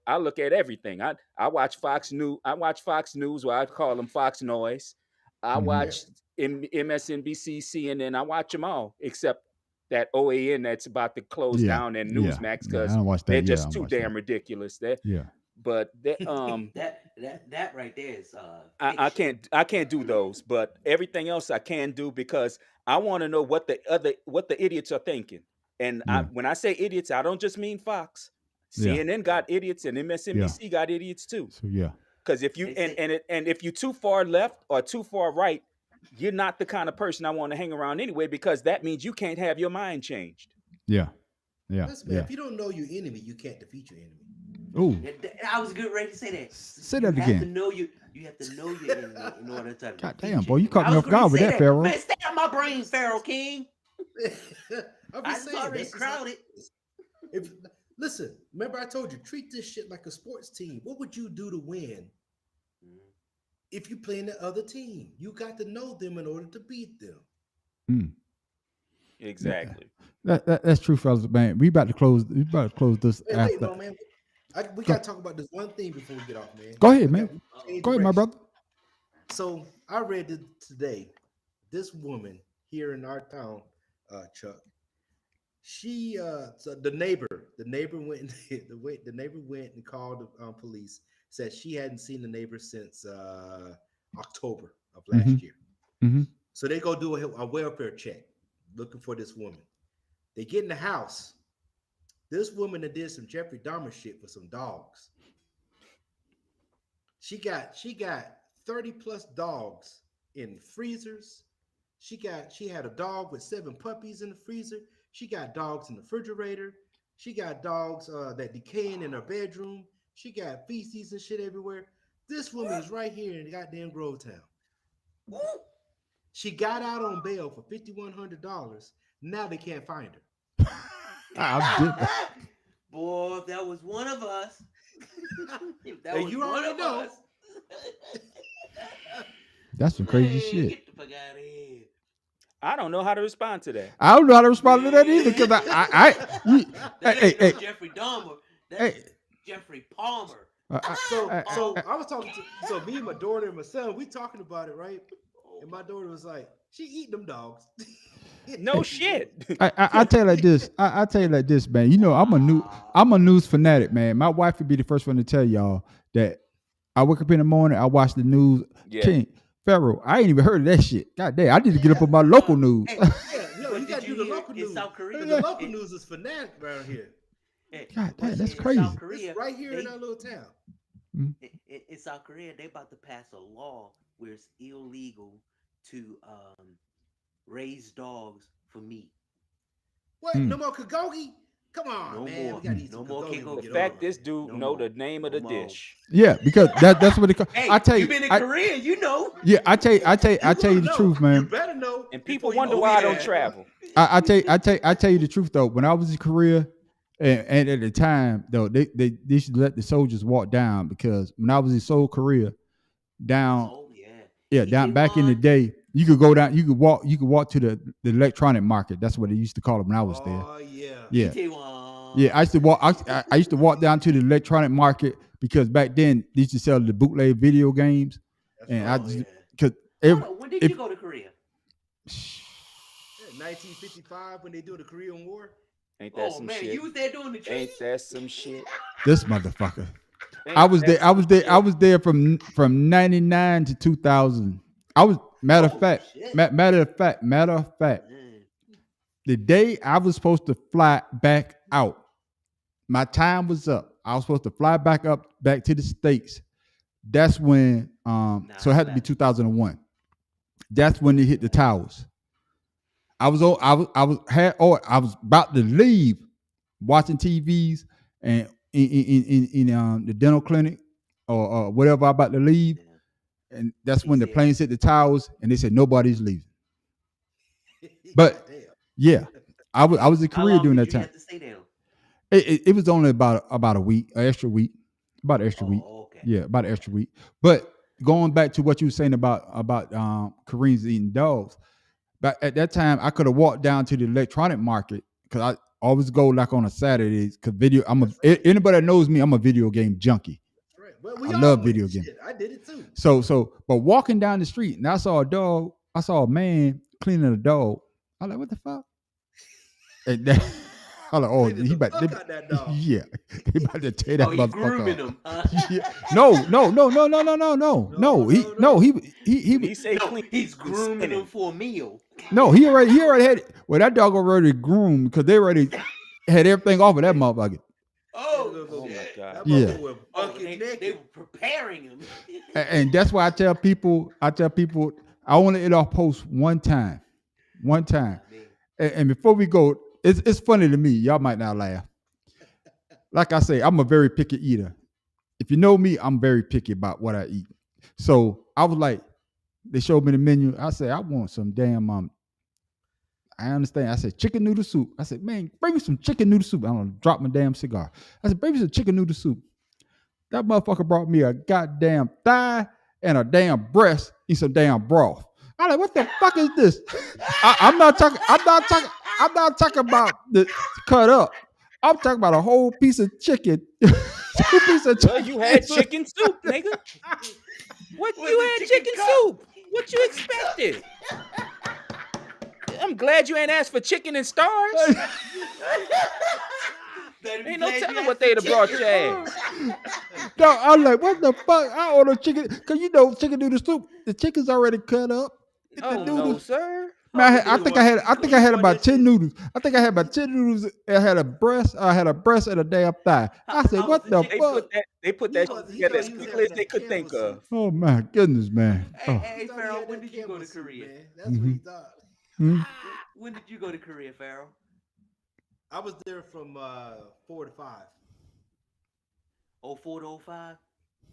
Speaker 2: everything. I watch Fox News. I watch Fox News, or I call them Fox Noise. I
Speaker 1: mm-hmm.
Speaker 4: Yeah.
Speaker 2: watch MSNBC, CNN. I watch them all except that OAN that's about to close
Speaker 1: Yeah,
Speaker 2: down, and
Speaker 1: yeah,
Speaker 2: Newsmax,
Speaker 1: yeah. I
Speaker 2: because
Speaker 1: don't watch
Speaker 2: they're
Speaker 1: that. Yeah, I
Speaker 2: just
Speaker 1: don't
Speaker 2: too
Speaker 1: watch that.
Speaker 2: damn ridiculous. They
Speaker 1: Yeah.
Speaker 2: but they,
Speaker 3: that right there is
Speaker 2: I
Speaker 3: fiction.
Speaker 2: can't do those, but everything else I can do, because I want to know what the idiots are thinking. And
Speaker 1: Yeah.
Speaker 2: when I say idiots, I don't just mean Fox.
Speaker 1: Yeah.
Speaker 2: CNN got idiots, and
Speaker 1: Yeah.
Speaker 2: MSNBC got idiots too.
Speaker 1: So yeah.
Speaker 2: Because if you
Speaker 3: They say
Speaker 2: and if you're too far left or too far right, you're not the kind of person I want to hang around anyway, because that means you can't have your mind changed.
Speaker 1: Yeah. Yeah.
Speaker 4: Listen, man,
Speaker 1: Yeah.
Speaker 4: if you don't know your enemy, you can't defeat your enemy.
Speaker 1: Ooh.
Speaker 3: I was getting ready to say that.
Speaker 1: Say
Speaker 3: You
Speaker 1: that
Speaker 3: have to
Speaker 1: again.
Speaker 3: know you have to know your enemy in order to
Speaker 1: God
Speaker 3: defeat
Speaker 1: damn,
Speaker 3: your
Speaker 1: boy, you
Speaker 3: enemy.
Speaker 1: caught
Speaker 3: I
Speaker 1: me
Speaker 3: was
Speaker 1: off
Speaker 3: going
Speaker 1: guard
Speaker 3: to
Speaker 1: with
Speaker 3: say
Speaker 1: that, Pharaoh.
Speaker 3: Man, stay out my brain, Pharaoh King.
Speaker 4: I'm
Speaker 3: I
Speaker 4: just
Speaker 3: just
Speaker 4: saying.
Speaker 3: already
Speaker 4: That's just how
Speaker 3: crowded.
Speaker 4: it is. If listen, remember I told you treat this shit like a sports team. What would you do to win if you play in the other team? You got to know them in order to beat them.
Speaker 1: Mm.
Speaker 2: Exactly.
Speaker 1: That's true, fellas. Man, we about to close. We about to close this
Speaker 4: Wait,
Speaker 1: after.
Speaker 4: no, man. We
Speaker 1: Go,
Speaker 4: got to talk about this one thing before we get off, man.
Speaker 1: go ahead,
Speaker 4: We
Speaker 1: man.
Speaker 4: got
Speaker 3: Uh-oh.
Speaker 4: change
Speaker 1: Go ahead, my
Speaker 4: direction.
Speaker 1: brother.
Speaker 4: So I read it today. This woman here in our town, Chuck, she so the neighbor went the neighbor went and called the police, said she hadn't seen the neighbor since October of
Speaker 1: Mm-hmm.
Speaker 4: last year.
Speaker 1: Mm-hmm.
Speaker 4: So they go do a welfare check looking for this woman. They get in the house. This woman that did some Jeffrey Dahmer shit for some dogs. She got 30 plus dogs in freezers. She had a dog with 7 puppies in the freezer. She got dogs in the refrigerator. She got dogs that decaying in her bedroom. She got feces and shit everywhere. This woman is right here in goddamn Grovetown. She got out on bail for $5,100. Now they can't find her.
Speaker 3: Boy, if that was one of us. If that
Speaker 4: And
Speaker 3: was
Speaker 4: you
Speaker 3: one
Speaker 4: already
Speaker 3: of
Speaker 4: know.
Speaker 3: us.
Speaker 1: That's some crazy
Speaker 3: Man,
Speaker 1: shit.
Speaker 3: get the fuck out of here.
Speaker 2: I don't know how to respond to that.
Speaker 1: I don't know how to respond to that either, because
Speaker 3: That
Speaker 1: hey,
Speaker 3: ain't no
Speaker 1: hey,
Speaker 3: Jeffrey Dahmer. That's
Speaker 1: hey,
Speaker 3: Jeffrey Palmer.
Speaker 4: So
Speaker 1: I-
Speaker 4: I was talking to me and my daughter and my son, we talking about it, right? And my daughter was like, she eating them dogs.
Speaker 2: No shit.
Speaker 1: I tell you like this. I tell you like this, man. You know, I'm a news fanatic, man. My wife would be the first one to tell y'all that I wake up in the morning, I watch the news.
Speaker 2: Yeah.
Speaker 1: King Pharaoh, I ain't even heard of that shit. God damn, I need to get up on my local news.
Speaker 3: Hey,
Speaker 4: Yeah, no,
Speaker 3: but
Speaker 4: you got to
Speaker 3: did
Speaker 4: do the
Speaker 3: hear
Speaker 4: local
Speaker 3: in
Speaker 4: news.
Speaker 3: South Korea?
Speaker 4: The local news is fanatic around here.
Speaker 1: God damn,
Speaker 3: but
Speaker 1: that's
Speaker 3: in
Speaker 1: crazy.
Speaker 3: South Korea,
Speaker 4: It's right here in
Speaker 3: they-
Speaker 4: our little town.
Speaker 3: in South Korea, they about to pass a law where it's illegal to raise dogs for meat.
Speaker 4: What?
Speaker 1: Mm.
Speaker 4: No more Kagogi? Come on,
Speaker 3: No
Speaker 4: man.
Speaker 3: more.
Speaker 4: We got to eat
Speaker 3: No
Speaker 4: some
Speaker 3: more
Speaker 4: Kagogi.
Speaker 3: King
Speaker 4: when we
Speaker 3: Gogi.
Speaker 2: The
Speaker 4: get
Speaker 2: fact
Speaker 4: over.
Speaker 2: this dude
Speaker 3: No
Speaker 2: know
Speaker 3: more.
Speaker 2: the name of
Speaker 3: No
Speaker 2: the
Speaker 3: more.
Speaker 2: dish.
Speaker 1: Yeah, because that's what they call.
Speaker 3: Hey,
Speaker 1: I tell
Speaker 3: you
Speaker 1: you,
Speaker 3: been in
Speaker 1: I,
Speaker 3: Korea, you know.
Speaker 1: yeah, I tell you the
Speaker 4: know.
Speaker 1: truth,
Speaker 4: You
Speaker 1: man.
Speaker 4: better know.
Speaker 2: And people
Speaker 4: before you
Speaker 2: wonder
Speaker 4: go
Speaker 2: why I
Speaker 4: there.
Speaker 2: don't travel.
Speaker 1: I tell you the truth though. When I was in Korea, and at the time though, they used to let the soldiers walk down because when I was in Seoul, Korea, down
Speaker 3: Oh yeah.
Speaker 1: down back in the day, you could go down, you could walk to the electronic market. That's what they used to call it when I was there.
Speaker 4: Oh, yeah.
Speaker 1: Yeah.
Speaker 3: Itaewon.
Speaker 1: Yeah, I used to walk. I used to walk down to the electronic market because back then they used to sell the bootleg video games,
Speaker 4: That's
Speaker 1: and
Speaker 4: right.
Speaker 1: I
Speaker 3: Oh,
Speaker 1: just
Speaker 3: yeah.
Speaker 1: because
Speaker 3: Hold on, when did
Speaker 1: if-
Speaker 3: you go to Korea?
Speaker 4: Yeah, 1955 when they do the Korean War.
Speaker 2: Ain't that
Speaker 3: Oh
Speaker 2: some
Speaker 3: man,
Speaker 2: shit?
Speaker 3: you was there doing the
Speaker 2: Ain't
Speaker 3: training?
Speaker 2: that some shit?
Speaker 1: this motherfucker.
Speaker 2: Ain't
Speaker 1: I was
Speaker 2: that
Speaker 1: there. I was
Speaker 2: some
Speaker 1: there.
Speaker 2: shit?
Speaker 1: I was there from 99 to 2000. I was matter of
Speaker 3: Oh,
Speaker 1: fact.
Speaker 3: shit.
Speaker 1: Matter of fact.
Speaker 3: Man.
Speaker 1: The day I was supposed to fly back out, my time was up. I was supposed to fly back to the States. That's when so it had to be
Speaker 3: 9/11.
Speaker 1: 2001. That's when they hit the towers. I was about to leave watching TVs and in the dental clinic or whatever, I about to leave.
Speaker 3: Yeah.
Speaker 1: And that's
Speaker 3: He
Speaker 1: when the
Speaker 3: said-
Speaker 1: planes hit the towers and they said nobody's leaving. But-
Speaker 4: Damn.
Speaker 1: Yeah. I was in
Speaker 3: How
Speaker 1: Korea
Speaker 3: long
Speaker 1: during
Speaker 3: did
Speaker 1: that
Speaker 3: you
Speaker 1: time.
Speaker 3: have to stay there?
Speaker 1: It was only about a week, an extra week. About an extra week.
Speaker 3: Oh, okay.
Speaker 1: Yeah, about an extra week. But going back to what you were saying about Koreans eating dogs, but at that time I could have walked down to the electronic market because I always go like on a Saturday because video. Anybody that knows me, I'm a video game junkie.
Speaker 4: That's right. Well, we
Speaker 1: I
Speaker 4: all
Speaker 1: love
Speaker 4: went.
Speaker 1: video games.
Speaker 4: Shit, I did it too.
Speaker 1: But walking down the street and I saw a man cleaning a dog. I like, what the fuck? And then, I like, oh,
Speaker 4: Cleaning
Speaker 1: he
Speaker 4: the
Speaker 1: about
Speaker 4: fuck out that dog.
Speaker 1: yeah, they about to tear that
Speaker 3: Oh, he
Speaker 1: motherfucker
Speaker 3: grooming
Speaker 1: off.
Speaker 3: them. Huh?
Speaker 1: Yeah. No.
Speaker 2: He say
Speaker 3: No,
Speaker 2: clean.
Speaker 3: he's grooming
Speaker 2: spinning.
Speaker 3: them for a meal.
Speaker 1: No, he already had. Well, that dog already groomed because they already had everything off of that motherfucker.
Speaker 3: Oh,
Speaker 2: Oh my
Speaker 3: shit.
Speaker 2: God.
Speaker 4: That
Speaker 1: Yeah.
Speaker 4: motherfucker was
Speaker 3: Oh,
Speaker 4: bucket
Speaker 3: they
Speaker 4: naked.
Speaker 3: were preparing him.
Speaker 1: And that's why I tell people, I want to eat off post one time.
Speaker 3: Man.
Speaker 1: And before we go, it's funny to me. Y'all might not laugh. Like I say, I'm a very picky eater. If you know me, I'm very picky about what I eat. So I was like, they showed me the menu. I said, I want some damn I understand. I said, chicken noodle soup. I said, man, bring me some chicken noodle soup. I'm gonna drop my damn cigar. I said, bring me some chicken noodle soup. That motherfucker brought me a goddamn thigh and a damn breast and some damn broth. I'm like, what the fuck is this? I'm not talking about the cut up. I'm talking about a whole piece of chicken. Two piece of
Speaker 2: Well,
Speaker 1: chicken.
Speaker 2: you had chicken soup, nigga. What
Speaker 3: Was
Speaker 2: you
Speaker 3: it
Speaker 2: had
Speaker 3: chicken
Speaker 2: chicken
Speaker 3: cup?
Speaker 2: soup? What you expected? I'm glad you ain't asked for chicken and stars. Ain't no telling what they'd have brought your ass.
Speaker 1: No, I'm like, what the fuck? I ordered chicken because chicken noodle soup. The chicken's already cut up. The
Speaker 2: Oh no,
Speaker 1: noodles.
Speaker 2: sir.
Speaker 1: Man, I think I had about 10 noodles. I think I had about 10 noodles. I had a breast and a damn thigh. I said,
Speaker 3: How
Speaker 1: what
Speaker 3: was the
Speaker 1: the
Speaker 3: chicken?
Speaker 1: fuck?
Speaker 2: They put that
Speaker 4: He was-
Speaker 2: shit
Speaker 4: he
Speaker 2: together
Speaker 4: thought
Speaker 2: as
Speaker 4: he was
Speaker 2: quickly as
Speaker 4: having
Speaker 2: they
Speaker 4: that
Speaker 2: could think
Speaker 4: Campbell
Speaker 2: of.
Speaker 4: soup.
Speaker 1: Oh my goodness, man.
Speaker 3: Hey,
Speaker 1: Oh.
Speaker 3: hey,
Speaker 4: He thought he
Speaker 3: Pharaoh,
Speaker 4: had
Speaker 3: when
Speaker 4: that
Speaker 3: did you go
Speaker 4: Campbell
Speaker 3: to
Speaker 4: soup,
Speaker 3: Korea?
Speaker 4: man. That's what he thought.
Speaker 1: Hmm?
Speaker 3: When did you go to Korea, Pharaoh?
Speaker 4: I was there from 4 to 5.
Speaker 3: 04 to 05?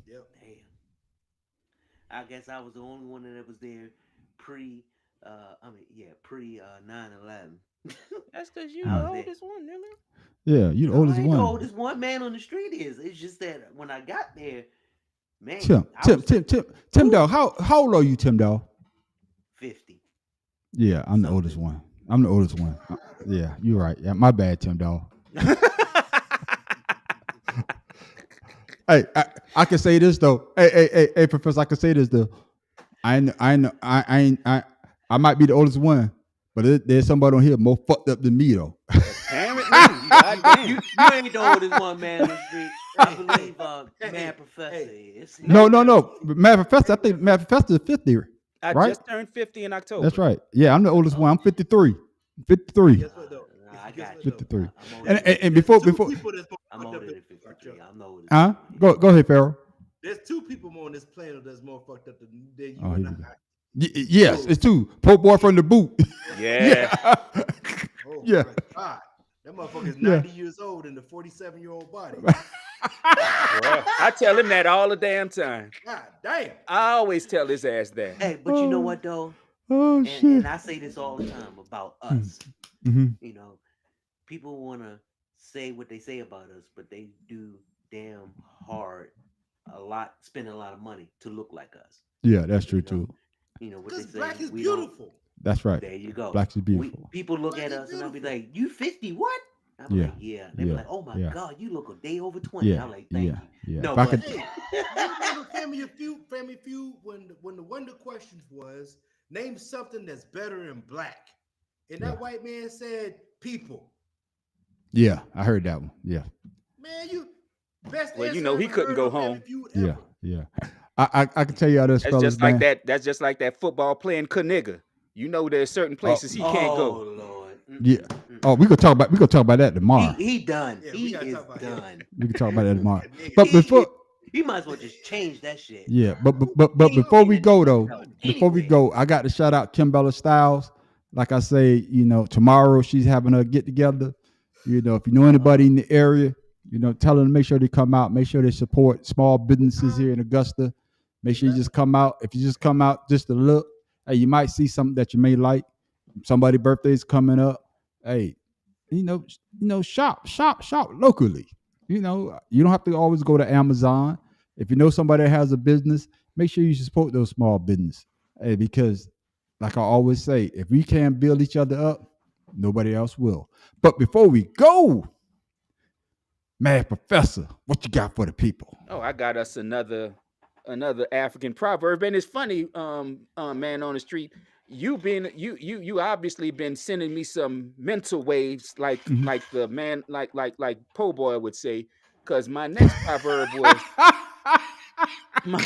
Speaker 4: Yep.
Speaker 3: Damn. I guess I was the only one that was there pre 9/11.
Speaker 2: That's because you
Speaker 3: I
Speaker 2: the
Speaker 3: was there.
Speaker 2: oldest one, nigga.
Speaker 1: Yeah, you the
Speaker 3: No,
Speaker 1: oldest
Speaker 3: I ain't
Speaker 1: one.
Speaker 3: the oldest one man on the street is. It's just that when I got there, man,
Speaker 1: Tim
Speaker 3: I was
Speaker 1: Dog. How old are you, Tim Dog?
Speaker 3: 50.
Speaker 1: Yeah, I'm the oldest one. I'm the oldest one. Yeah, you're right. Yeah, my bad, Tim Dog. Hey, I can say this though. Hey, Professor, I can say this though. I might be the oldest one, But there's somebody on here more fucked up than me though.
Speaker 2: Apparently, goddamn.
Speaker 3: You ain't the oldest one man on the street. I believe Mad Professor is.
Speaker 1: No. Mad Professor, I think Mad Professor is 50,
Speaker 2: I
Speaker 1: right?
Speaker 2: just turned 50 in October.
Speaker 1: That's right. Yeah, I'm the oldest one. I'm 53. 53.
Speaker 4: Guess what though?
Speaker 3: I
Speaker 4: Guess
Speaker 3: got
Speaker 4: what,
Speaker 3: you.
Speaker 4: though?
Speaker 1: 53.
Speaker 3: I'm older
Speaker 1: And
Speaker 3: than-
Speaker 1: before
Speaker 4: Two
Speaker 1: before
Speaker 4: people that's more
Speaker 3: I'm
Speaker 4: fucked up
Speaker 3: older
Speaker 4: than-
Speaker 3: than 53. I'm the oldest.
Speaker 1: go ahead, Pharaoh.
Speaker 4: There's two people on this planet that's more fucked up than you
Speaker 1: Oh,
Speaker 4: and
Speaker 1: here we
Speaker 4: I.
Speaker 1: go. Yes, it's two. Poor boy from the boot.
Speaker 2: Yeah.
Speaker 4: Oh
Speaker 1: Yeah.
Speaker 4: my God. That motherfucker's
Speaker 1: Yeah.
Speaker 4: 90 years old in a 47-year-old body.
Speaker 2: Bruh, I tell him that all the damn time.
Speaker 4: God damn.
Speaker 2: I always tell his ass that.
Speaker 3: Hey, but you know what though?
Speaker 1: Oh
Speaker 3: And
Speaker 1: shit.
Speaker 3: I say this all the time about us.
Speaker 1: hmm
Speaker 3: You know, people want to say what they say about us, but they do damn hard spend a lot of money to look like us.
Speaker 1: Yeah, that's true too.
Speaker 3: You know what
Speaker 4: Because
Speaker 3: they say?
Speaker 4: black is
Speaker 3: we don't-
Speaker 4: beautiful.
Speaker 1: That's right.
Speaker 3: There you go.
Speaker 1: Black is beautiful.
Speaker 3: People look
Speaker 4: Black
Speaker 3: at
Speaker 4: is
Speaker 3: us and I'll be
Speaker 4: beautiful.
Speaker 3: like, "You 50? What?" I'm
Speaker 1: Yeah,
Speaker 3: like, "Yeah." They be
Speaker 1: yeah,
Speaker 3: like, "Oh my
Speaker 1: yeah.
Speaker 3: God, you look a day over 20."
Speaker 1: Yeah,
Speaker 3: I'm like, "Thank
Speaker 1: yeah,
Speaker 3: you."
Speaker 1: yeah.
Speaker 3: No,
Speaker 1: If I
Speaker 3: but
Speaker 1: could-
Speaker 4: Hey, you remember Family Feud when the Wonder Questions was name something that's better in black, and that
Speaker 1: Yeah.
Speaker 4: white man said people.
Speaker 1: Yeah, I heard that one. Yeah,
Speaker 4: Man, you best.
Speaker 2: Well, you
Speaker 4: answer
Speaker 2: know,
Speaker 4: I
Speaker 2: he
Speaker 4: ever
Speaker 2: couldn't
Speaker 4: heard
Speaker 2: go
Speaker 4: on Family
Speaker 2: home.
Speaker 4: Feud
Speaker 1: yeah,
Speaker 4: ever.
Speaker 1: yeah. I can tell you how this
Speaker 2: That's
Speaker 1: fellas,
Speaker 2: just like
Speaker 1: man.
Speaker 2: that. That's just like that football playing nigga. You know, there's certain places he can't
Speaker 3: oh
Speaker 2: go.
Speaker 3: Lord.
Speaker 1: Yeah. Oh, we gonna talk about that tomorrow.
Speaker 3: He done.
Speaker 4: Yeah, we
Speaker 3: he
Speaker 4: gotta
Speaker 3: is
Speaker 4: talk about him.
Speaker 3: done.
Speaker 1: We can talk about that tomorrow.
Speaker 4: Nigga.
Speaker 1: But before,
Speaker 3: He might as well just change that shit.
Speaker 1: yeah, but
Speaker 3: He
Speaker 1: before we
Speaker 3: ain't
Speaker 1: go
Speaker 3: gonna
Speaker 1: though,
Speaker 3: go
Speaker 1: before we
Speaker 3: anywhere.
Speaker 1: go, I got to shout out Kimbella Styles. Like I say, you know, tomorrow she's having a get together. You know, if you know anybody in the area, you know, tell them to make sure they come out. Make sure they support small businesses here in Augusta. Make sure you just come out. If you just come out just to look, hey, you might see something that you may like. Somebody's birthday's coming up. Hey, you know, shop locally. You know, you don't have to always go to Amazon. If you know somebody that has a business, make sure you support those small business. Hey, because like I always say, if we can't build each other up, nobody else will. But before we go, Mad Professor, what you got for the people?
Speaker 2: Oh, I got us another African proverb, and it's funny, man on the street. You obviously been sending me some mental waves, like
Speaker 1: Mhm.
Speaker 2: like the man, like Po Boy would say, because my next proverb was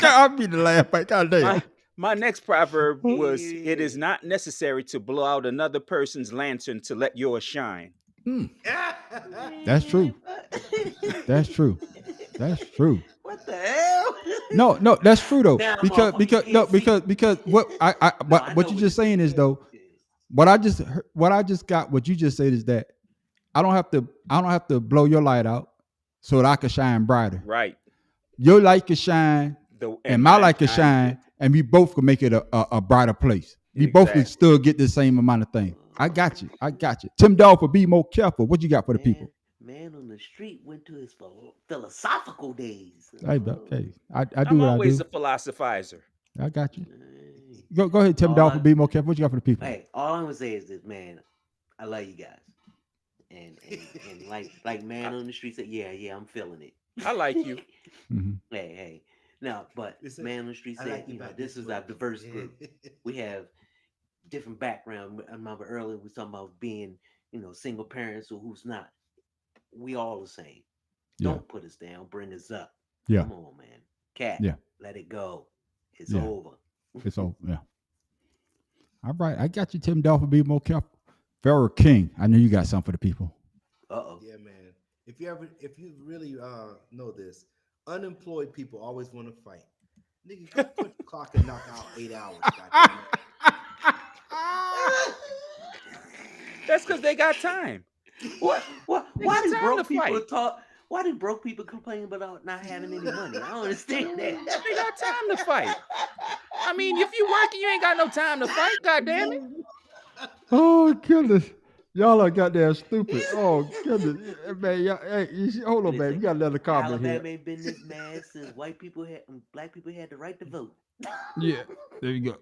Speaker 1: I'll be the laugh. God damn.
Speaker 2: my next proverb was, "It is not necessary to blow out another person's lantern to let yours shine."
Speaker 1: That's true. That's true. That's true.
Speaker 3: What the hell?
Speaker 1: No, that's true though.
Speaker 3: Damn,
Speaker 1: Because
Speaker 3: motherfucker, you can't see.
Speaker 1: because what
Speaker 3: No, I
Speaker 1: what
Speaker 3: know
Speaker 1: you're just saying is
Speaker 3: said.
Speaker 1: though, what I just got, what you just said is that I don't have to blow your light out so that I can shine brighter.
Speaker 2: Right.
Speaker 1: Your light can shine and my
Speaker 2: mine
Speaker 1: light can
Speaker 2: shines
Speaker 1: shine, and we both can make it a brighter place. We both can
Speaker 2: Exactly.
Speaker 1: still get the same amount of thing. I got you. Tim Dolphin, be more careful. What you got for the people?
Speaker 3: Man on the street went to his philosophical days.
Speaker 1: Hey, I do
Speaker 2: I'm
Speaker 1: what I
Speaker 2: always
Speaker 1: do.
Speaker 2: a philosophizer.
Speaker 1: I got you.
Speaker 3: Hey,
Speaker 1: Go ahead, Tim
Speaker 3: All
Speaker 1: Dolphin,
Speaker 3: I-
Speaker 1: be more careful. What you got for the people?
Speaker 3: all I'm gonna say is this, man. I love you guys, and like man on the street said, yeah, I'm feeling it.
Speaker 2: I like you.
Speaker 1: Mhm.
Speaker 3: Hey, now, but
Speaker 4: Listen,
Speaker 3: man on the street
Speaker 4: I
Speaker 3: said,
Speaker 4: like you
Speaker 3: you know,
Speaker 4: back
Speaker 3: this is
Speaker 4: way.
Speaker 3: our diverse group. We have different background. I remember earlier we was talking about being, you know, single parents or who's not. We all the same.
Speaker 1: Yeah.
Speaker 3: Don't put us down. Bring us up.
Speaker 1: Yeah.
Speaker 3: Come on, man. Cat.
Speaker 1: Yeah.
Speaker 3: Let it go. It's
Speaker 1: Yeah.
Speaker 3: over.
Speaker 1: It's all, yeah. All right, I got you, Tim Dolphin, be more careful. Pharaoh King, I know you got something for the people.
Speaker 3: Uh-oh.
Speaker 4: Yeah, man. If you really know this, unemployed people always want to fight. Nigga, go put the clock and knock out 8 hours. Goddamn it.
Speaker 2: That's because they got time.
Speaker 3: Why
Speaker 2: Niggas
Speaker 3: do
Speaker 2: time
Speaker 3: broke
Speaker 2: to
Speaker 3: people
Speaker 2: fight.
Speaker 3: talk? Why do broke people complain about not having any money? I don't understand that.
Speaker 2: They got time to fight. I mean, if you working, you ain't got no time to fight. God damn it.
Speaker 1: Oh, goodness. Y'all are goddamn stupid. Oh, goodness. Man, hold on, man. You got another comment here.
Speaker 3: Alabama ain't been this mad since black people had the right to vote.
Speaker 1: Yeah, there you go.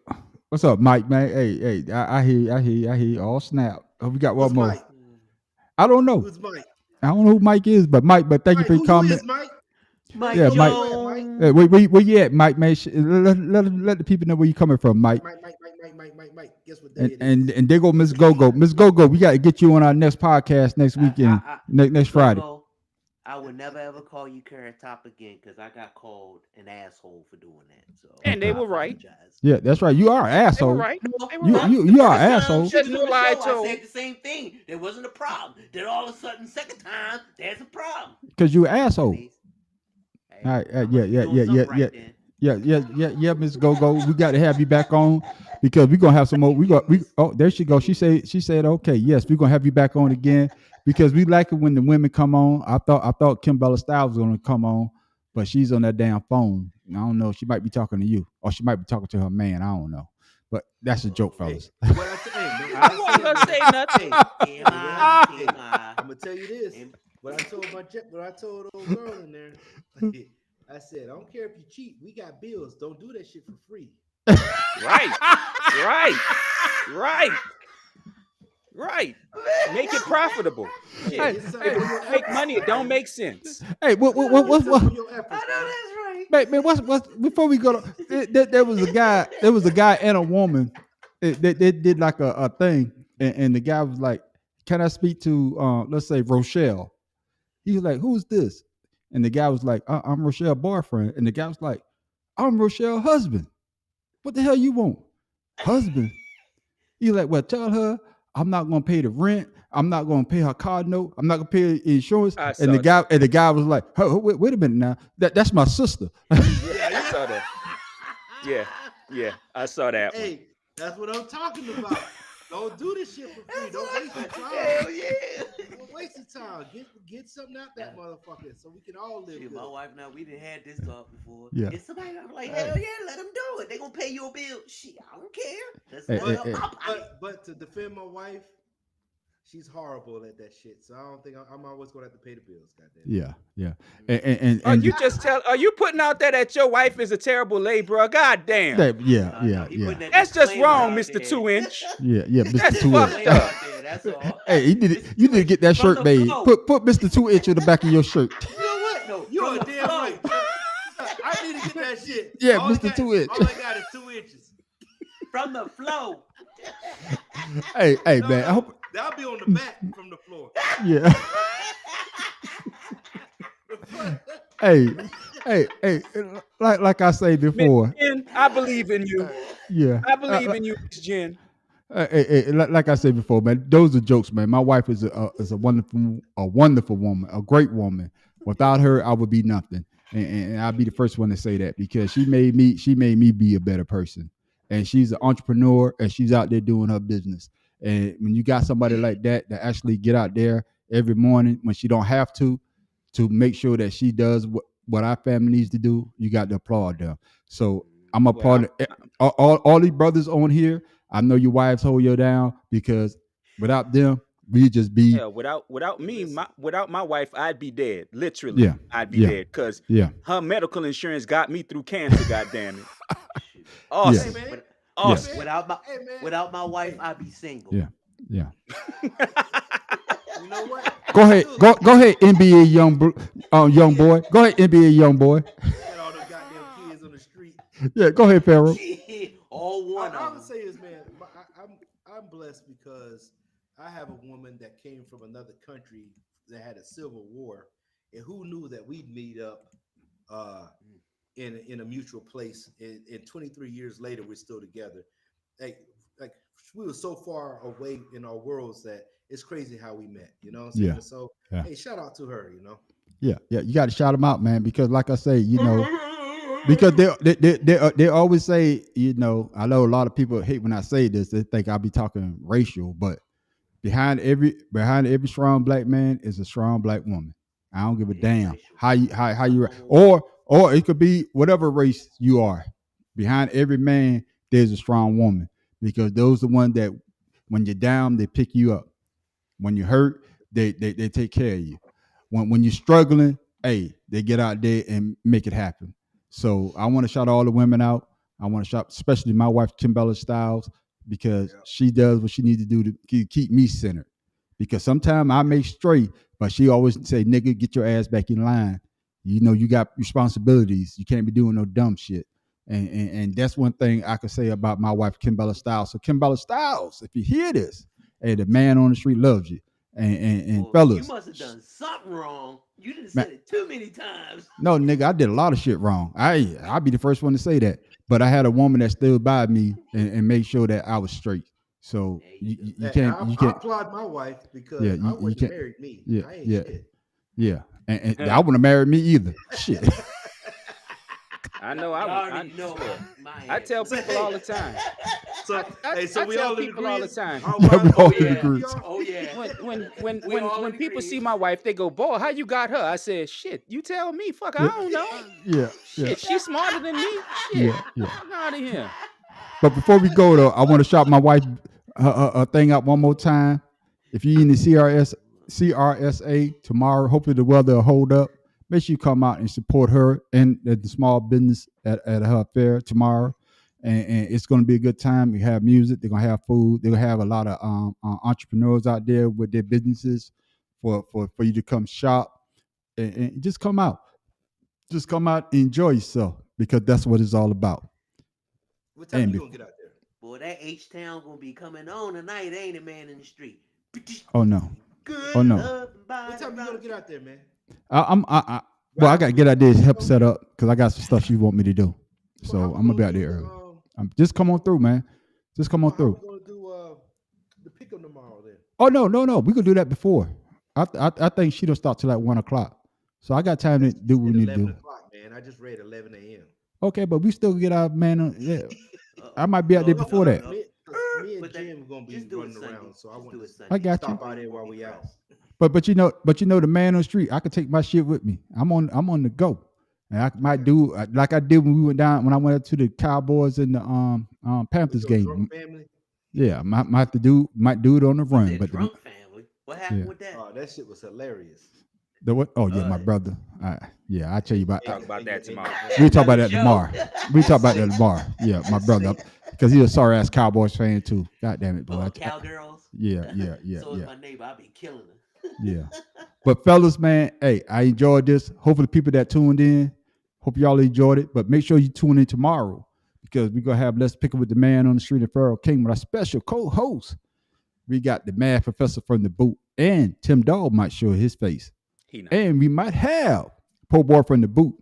Speaker 1: What's up, Mike, man? Hey, I hear you. All snap. Oh, we got one
Speaker 4: Who's
Speaker 1: more.
Speaker 4: Mike?
Speaker 1: I don't know.
Speaker 4: Who's Mike?
Speaker 1: I don't know who Mike is, but Mike, thank you
Speaker 4: Mike,
Speaker 1: for your
Speaker 4: who
Speaker 1: comment.
Speaker 4: is Mike?
Speaker 3: Mike
Speaker 1: Yeah, Mike.
Speaker 3: Jones.
Speaker 1: Hey, where you at, Mike, man? Let the people know where you coming from, Mike.
Speaker 4: Mike. Mike. Guess what day it is?
Speaker 1: And there go Miss Go-Go. Miss Go-Go, we got to get you on our next podcast next weekend, next Friday.
Speaker 3: Go-Go, I would never ever call you Carrot Top again because I got called an asshole for doing that. So
Speaker 2: And they were right.
Speaker 3: apologize.
Speaker 1: Yeah, that's right. You are an
Speaker 2: They were
Speaker 1: asshole.
Speaker 2: right.
Speaker 3: No,
Speaker 2: They were
Speaker 1: You
Speaker 2: right.
Speaker 1: you are an
Speaker 3: First time
Speaker 1: asshole.
Speaker 3: she was
Speaker 2: Just
Speaker 3: on the
Speaker 2: lie
Speaker 3: show,
Speaker 2: to
Speaker 3: I said the same thing. There wasn't a problem. Then all of a sudden, second time, there's a problem.
Speaker 1: Because you an asshole.
Speaker 3: Hey,
Speaker 1: All right,
Speaker 3: I must be doing something right then.
Speaker 1: Yeah, Miss Go-Go. We got to have you back on because we're gonna have some more. There she go. She said, okay, yes, we're gonna have you back on again because we like it when the women come on. I thought Kim Bella Styles was gonna come on, but she's on that damn phone. I don't know. She might be talking to you, or she might be talking to her man. I don't know. But that's a joke, fellas.
Speaker 4: What I tell- hey,
Speaker 2: I wasn't gonna say nothing.
Speaker 4: I'm gonna tell you this. What I told old girl in there, I said, I don't care if you cheat. We got bills. Don't do that shit for free.
Speaker 2: Right. Make it profitable. Shit.
Speaker 1: Hey,
Speaker 4: It's
Speaker 2: If you make money, it don't make sense.
Speaker 1: Hey, what?
Speaker 4: Your efforts,
Speaker 3: I know that's right.
Speaker 1: Man, what's before we go to there was a guy and a woman. They did like a thing, and the guy was like, "Can I speak to let's say Rochelle?" He was like, "Who's this?" And the guy was like, "I'm Rochelle's boyfriend." And the guy was like, "I'm Rochelle's husband. What the hell you want, husband?" He's like, "Well, tell her I'm not gonna pay the rent. I'm not gonna pay her car note. I'm not gonna pay insurance."
Speaker 2: I
Speaker 1: And the
Speaker 2: saw
Speaker 1: guy was like, "Oh, wait a minute now. That's my sister."
Speaker 2: Yeah, I saw that. Yeah, I saw that one.
Speaker 4: Hey, that's what I'm talking about. Don't do this shit for free. Don't waste your
Speaker 3: Hell
Speaker 4: time.
Speaker 3: yeah.
Speaker 4: Don't waste your time. Get something out that motherfucker so we can all live
Speaker 3: Shit,
Speaker 4: good.
Speaker 3: my wife now, we didn't had this talk before.
Speaker 1: Yeah.
Speaker 3: If somebody I'm like, hell yeah, let them do it. They gonna pay your bill. Shit, I don't care. That's
Speaker 1: Hey,
Speaker 3: not
Speaker 1: hey,
Speaker 3: up
Speaker 1: hey.
Speaker 3: my pocket.
Speaker 4: But to defend my wife, she's horrible at that shit. So I don't think I'm always gonna have to pay the bills. Goddamn.
Speaker 1: Yeah. And
Speaker 2: Are you putting out there that your wife is a terrible laborer? God damn.
Speaker 1: yeah.
Speaker 3: He putting that
Speaker 2: That's just
Speaker 3: disclaimer
Speaker 2: wrong,
Speaker 3: out
Speaker 2: Mr.
Speaker 3: there.
Speaker 2: 2-inch.
Speaker 1: Yeah, Mr.
Speaker 2: That's
Speaker 1: Two
Speaker 2: fucked
Speaker 1: Inch.
Speaker 2: up.
Speaker 3: Out there, that's all.
Speaker 1: Hey, you need to get that
Speaker 3: From
Speaker 1: shirt
Speaker 3: the
Speaker 1: made.
Speaker 3: flow.
Speaker 1: Put Mr. 2 Inch on the back of your shirt.
Speaker 4: You know what?
Speaker 3: No,
Speaker 4: You
Speaker 3: from
Speaker 4: are
Speaker 3: the
Speaker 4: damn
Speaker 3: flow.
Speaker 4: right. I need to get that shit.
Speaker 1: Yeah,
Speaker 4: All I
Speaker 1: Mr.
Speaker 4: got-
Speaker 1: 2 Inch.
Speaker 4: All I got is 2 inches.
Speaker 3: From the flow.
Speaker 1: Hey,
Speaker 4: No,
Speaker 1: man. I
Speaker 4: no,
Speaker 1: hope.
Speaker 4: that'll be on the back from the floor.
Speaker 1: Yeah. hey, like I say before.
Speaker 2: Jen, I believe in you.
Speaker 1: Yeah.
Speaker 2: I believe in you, Miss Jen.
Speaker 1: Like I said before, man, those are jokes, man. My wife is a wonderful woman, a great woman. Without her, I would be nothing, and I'll be the first one to say that because she made me be a better person, and she's an entrepreneur and she's out there doing her business. And when you got somebody like that actually get out there every morning when she don't have to make sure that she does what our family needs to do, you got to applaud them. So I'm applauding all these brothers on here. I know your wives hold you down because without them, we just be
Speaker 2: Yeah, without me, without my wife, I'd be dead. Literally,
Speaker 1: Yeah,
Speaker 2: I'd be
Speaker 1: yeah.
Speaker 2: dead because
Speaker 1: yeah.
Speaker 2: her medical insurance got me through cancer. God damn it! Awesome,
Speaker 4: Hey, man.
Speaker 2: awesome.
Speaker 3: Without my wife, I'd be single.
Speaker 1: Yeah.
Speaker 4: You know what?
Speaker 1: Go ahead, NBA young boy. Go ahead, NBA young boy.
Speaker 4: Got all them goddamn kids on the street.
Speaker 1: Yeah, go ahead, Pharaoh.
Speaker 3: All one
Speaker 4: I
Speaker 3: of
Speaker 4: would
Speaker 3: them.
Speaker 4: say this, man. I'm blessed because I have a woman that came from another country that had a civil war, and who knew that we'd meet up in a mutual place. And 23 years later, we're still together. Like we were so far away in our worlds that it's crazy how we met. You know what I'm saying?
Speaker 1: Yeah,
Speaker 4: So
Speaker 1: yeah.
Speaker 4: hey, shout out to her. You know.
Speaker 1: Yeah. You got to shout them out, man, because like I say, because they always say, I know a lot of people hate when I say this. They think I'll be talking racial, but behind every strong black man is a strong black woman. I don't give a damn how you or it could be whatever race you are. Behind every man, there's a strong woman because those are the ones that when you're down, they pick you up. When you're hurt, they take care of you. When you're struggling, hey, they get out there and make it happen. So I want to shout all the women out. I want to shout especially my wife, Kim Bella Styles, because she does what she needs to do to keep me centered. Because sometimes I make straight, but she always say, "Nigga, get your ass back in line. You got responsibilities. You can't be doing no dumb shit." And that's one thing I could say about my wife, Kimbella Styles. So Kimbella Styles, if you hear this, hey, the man on the street loves you. And
Speaker 3: Well,
Speaker 1: fellas,
Speaker 3: you must have done something wrong. You didn't
Speaker 1: Man.
Speaker 3: said it too many times.
Speaker 1: no, nigga, I did a lot of shit wrong. I'll be the first one to say that. But I had a woman that stood by me and made sure that I was straight. So
Speaker 3: There you
Speaker 1: you
Speaker 3: go.
Speaker 1: can't
Speaker 4: I,
Speaker 1: you
Speaker 4: I
Speaker 1: can't
Speaker 4: applaud my wife because
Speaker 1: Yeah,
Speaker 4: I
Speaker 1: you
Speaker 4: wouldn't
Speaker 1: can't-
Speaker 4: have married me.
Speaker 1: yeah,
Speaker 4: I ain't
Speaker 1: yeah.
Speaker 4: shit.
Speaker 1: yeah. And I wouldn't have married me either. Shit.
Speaker 2: I know.
Speaker 3: You
Speaker 2: I
Speaker 3: already know my
Speaker 2: I tell
Speaker 3: answer.
Speaker 2: people all the time.
Speaker 4: So,
Speaker 2: I
Speaker 4: so we
Speaker 2: tell
Speaker 4: all in
Speaker 2: people all the
Speaker 4: agreement?
Speaker 2: time.
Speaker 4: Our
Speaker 1: Yeah, we
Speaker 4: wives
Speaker 1: all
Speaker 4: are
Speaker 1: in
Speaker 4: happy,
Speaker 1: agreement.
Speaker 4: y'all?
Speaker 3: Oh yeah. We all
Speaker 2: When
Speaker 3: in
Speaker 2: people see
Speaker 3: agreement.
Speaker 2: my wife, they go, "Boy, how you got her?" I said, "Shit, you tell me. Fuck, I
Speaker 1: Yeah.
Speaker 2: don't know.
Speaker 1: Yeah,
Speaker 2: Shit,
Speaker 1: yeah,
Speaker 2: she's smarter than me. Shit,
Speaker 1: yeah.
Speaker 2: fuck out of here."
Speaker 1: But before we go though, I want to shout my wife her thing out one more time. If you in the CRSA tomorrow, hopefully the weather will hold up. Make sure you come out and support her and the small business at her fair tomorrow. And it's going to be a good time. We have music. They're going to have food. They're going to have a lot of entrepreneurs out there with their businesses for you to come shop and just come out. Just come out and enjoy yourself because that's what it's all about.
Speaker 4: What time
Speaker 1: And
Speaker 4: you gonna get out there?
Speaker 3: Boy, that H-Town gonna be coming on tonight, ain't it, man, in the street?
Speaker 1: Oh no.
Speaker 3: Good
Speaker 1: Oh, no.
Speaker 3: love and body
Speaker 4: What time you gonna
Speaker 3: rock.
Speaker 4: get out there, man?
Speaker 1: Well, I got to get out there and help set up because I got some stuff she want me to do. So
Speaker 4: Well, how we
Speaker 1: I'm gonna be
Speaker 4: gonna
Speaker 1: out
Speaker 4: do
Speaker 1: there
Speaker 4: the,
Speaker 1: early. Just come on through, man. Just come on
Speaker 4: How
Speaker 1: through.
Speaker 4: we gonna do the pickup tomorrow then?
Speaker 1: Oh no. We could do that before. I think she don't start till like 1:00. So I got time to do what we
Speaker 4: At
Speaker 1: need to
Speaker 4: 11
Speaker 1: do.
Speaker 4: o'clock, man. I just read 11 a.m.
Speaker 1: Okay, but we still get our man on. Yeah,
Speaker 3: Uh-oh.
Speaker 1: I might be out there
Speaker 3: No,
Speaker 1: before
Speaker 3: no,
Speaker 1: that.
Speaker 3: no.
Speaker 4: Me and
Speaker 3: But that-
Speaker 4: Jim are gonna be
Speaker 3: Just do it
Speaker 4: running
Speaker 3: Sunday.
Speaker 4: around, so I
Speaker 3: Just
Speaker 4: want
Speaker 3: do it
Speaker 4: to
Speaker 3: Sunday.
Speaker 1: I got you.
Speaker 4: stop by there while we out.
Speaker 1: But you know the man on the street. I could take my shit with me. I'm on the go, and I might do like I did when when I went up to the Cowboys and the Panthers
Speaker 4: With your
Speaker 1: game.
Speaker 4: drunk family.
Speaker 1: Yeah, might do it on the run.
Speaker 3: That
Speaker 1: But
Speaker 3: drunk family. What happened
Speaker 1: Yeah.
Speaker 3: with that?
Speaker 4: Oh, that shit was hilarious.
Speaker 1: the what? Oh yeah, my
Speaker 3: Uh,
Speaker 1: brother. Yeah, I'll tell you about.
Speaker 2: Talk about that tomorrow.
Speaker 1: We talk about that
Speaker 3: Joe.
Speaker 1: tomorrow. We talk about that tomorrow. Yeah, my brother, because he's a sorry ass Cowboys fan too. God damn it, boy.
Speaker 3: Oh, cowgirls.
Speaker 1: Yeah.
Speaker 3: So is my neighbor. I be killing her.
Speaker 1: Yeah. But fellas, man, hey, I enjoyed this. Hopefully, people that tuned in, hope y'all enjoyed it. But make sure you tune in tomorrow because we're gonna have Let's Pick It with the Man on the Street and Pharaoh King with our special co-host. We got the Mad Professor from the boot, and Tim Dog might show his face,
Speaker 2: He not.
Speaker 1: and we might have Po Boy from the boot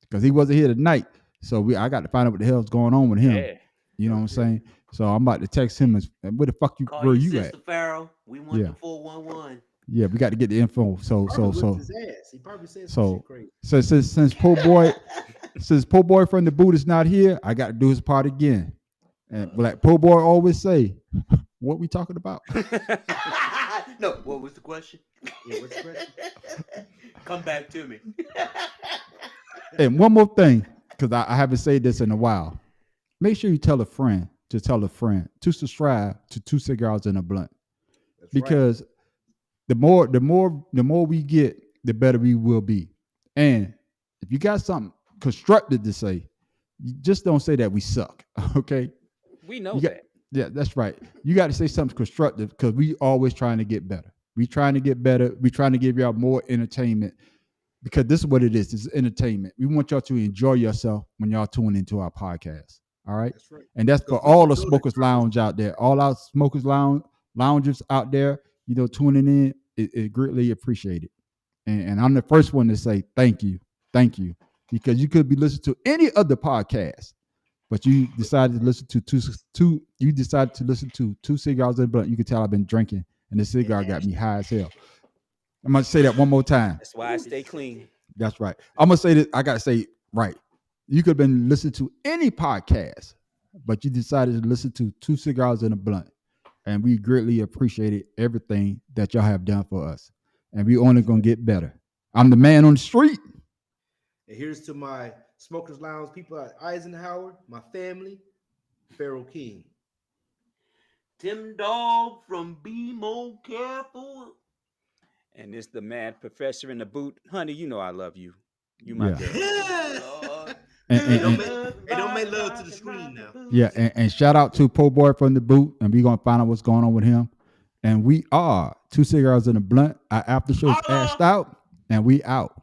Speaker 1: because he wasn't here tonight. So I got to find out what the hell's going on with him.
Speaker 2: Yeah.
Speaker 1: You know what I'm saying? So I'm about to text him. Where the fuck
Speaker 3: Call
Speaker 1: where
Speaker 3: your
Speaker 1: you
Speaker 3: sister
Speaker 1: at?
Speaker 3: Pharaoh. We want
Speaker 1: Yeah.
Speaker 3: the 411.
Speaker 1: Yeah, we got to get the info. So
Speaker 4: Probably whipped his ass. He probably said some
Speaker 1: so-
Speaker 4: shit crazy.
Speaker 1: since Po Boy from the boot is not here, I got to do his part again. And like Po Boy always say, what we talking about?
Speaker 3: No, what was the question?
Speaker 4: Yeah, what's the question?
Speaker 3: Come back to me.
Speaker 1: And one more thing, because I haven't said this in a while. Make sure you tell a friend to subscribe to Two Cigars and a Blunt.
Speaker 4: That's right.
Speaker 1: Because the more we get, the better we will be. And if you got something constructive to say, you just don't say that we suck. Okay?
Speaker 2: We know
Speaker 1: You got-
Speaker 2: that.
Speaker 1: Yeah, that's right. You got to say something constructive because we always trying to get better. We trying to get better. We trying to give y'all more entertainment because this is what it is. It's entertainment. We want y'all to enjoy yourself when y'all tune into our podcast. All right.
Speaker 4: That's right.
Speaker 1: And that's for
Speaker 4: Because we
Speaker 1: all
Speaker 4: can
Speaker 1: the
Speaker 4: go to
Speaker 1: smokers
Speaker 4: church.
Speaker 1: lounge out there, all our smokers loungers out there, tuning in, it greatly appreciated. And I'm the first one to say thank you, because you could be listening to any other podcast, but you decided to listen to two. You decided to listen to Two Cigars and a Blunt. You can tell I've been drinking, and this cigar got me high as hell. I'm gonna say that one more time.
Speaker 2: That's why I stay clean.
Speaker 1: That's right. I'm gonna say this. I gotta say it right. You could have been listening to any podcast, but you decided to listen to Two Cigars and a Blunt. And we greatly appreciated everything that y'all have done for us. And we only gonna get better. I'm the man on the street.
Speaker 4: And here's to my smokers lounge people at Eisenhower, my family, Pharaoh King.
Speaker 3: Tim Dog from Be More Careful.
Speaker 2: And it's the Mad Professor in the boot. Honey, you know I love you. You my
Speaker 1: Yeah.
Speaker 2: girl.
Speaker 3: Lord.
Speaker 1: And
Speaker 4: Don't make love to the screen now.
Speaker 1: yeah, and shout out to Po Boy from the boot, and we're gonna find out what's going on with him. And we are Two Cigars and a Blunt. Our after show is ashed out, and we out.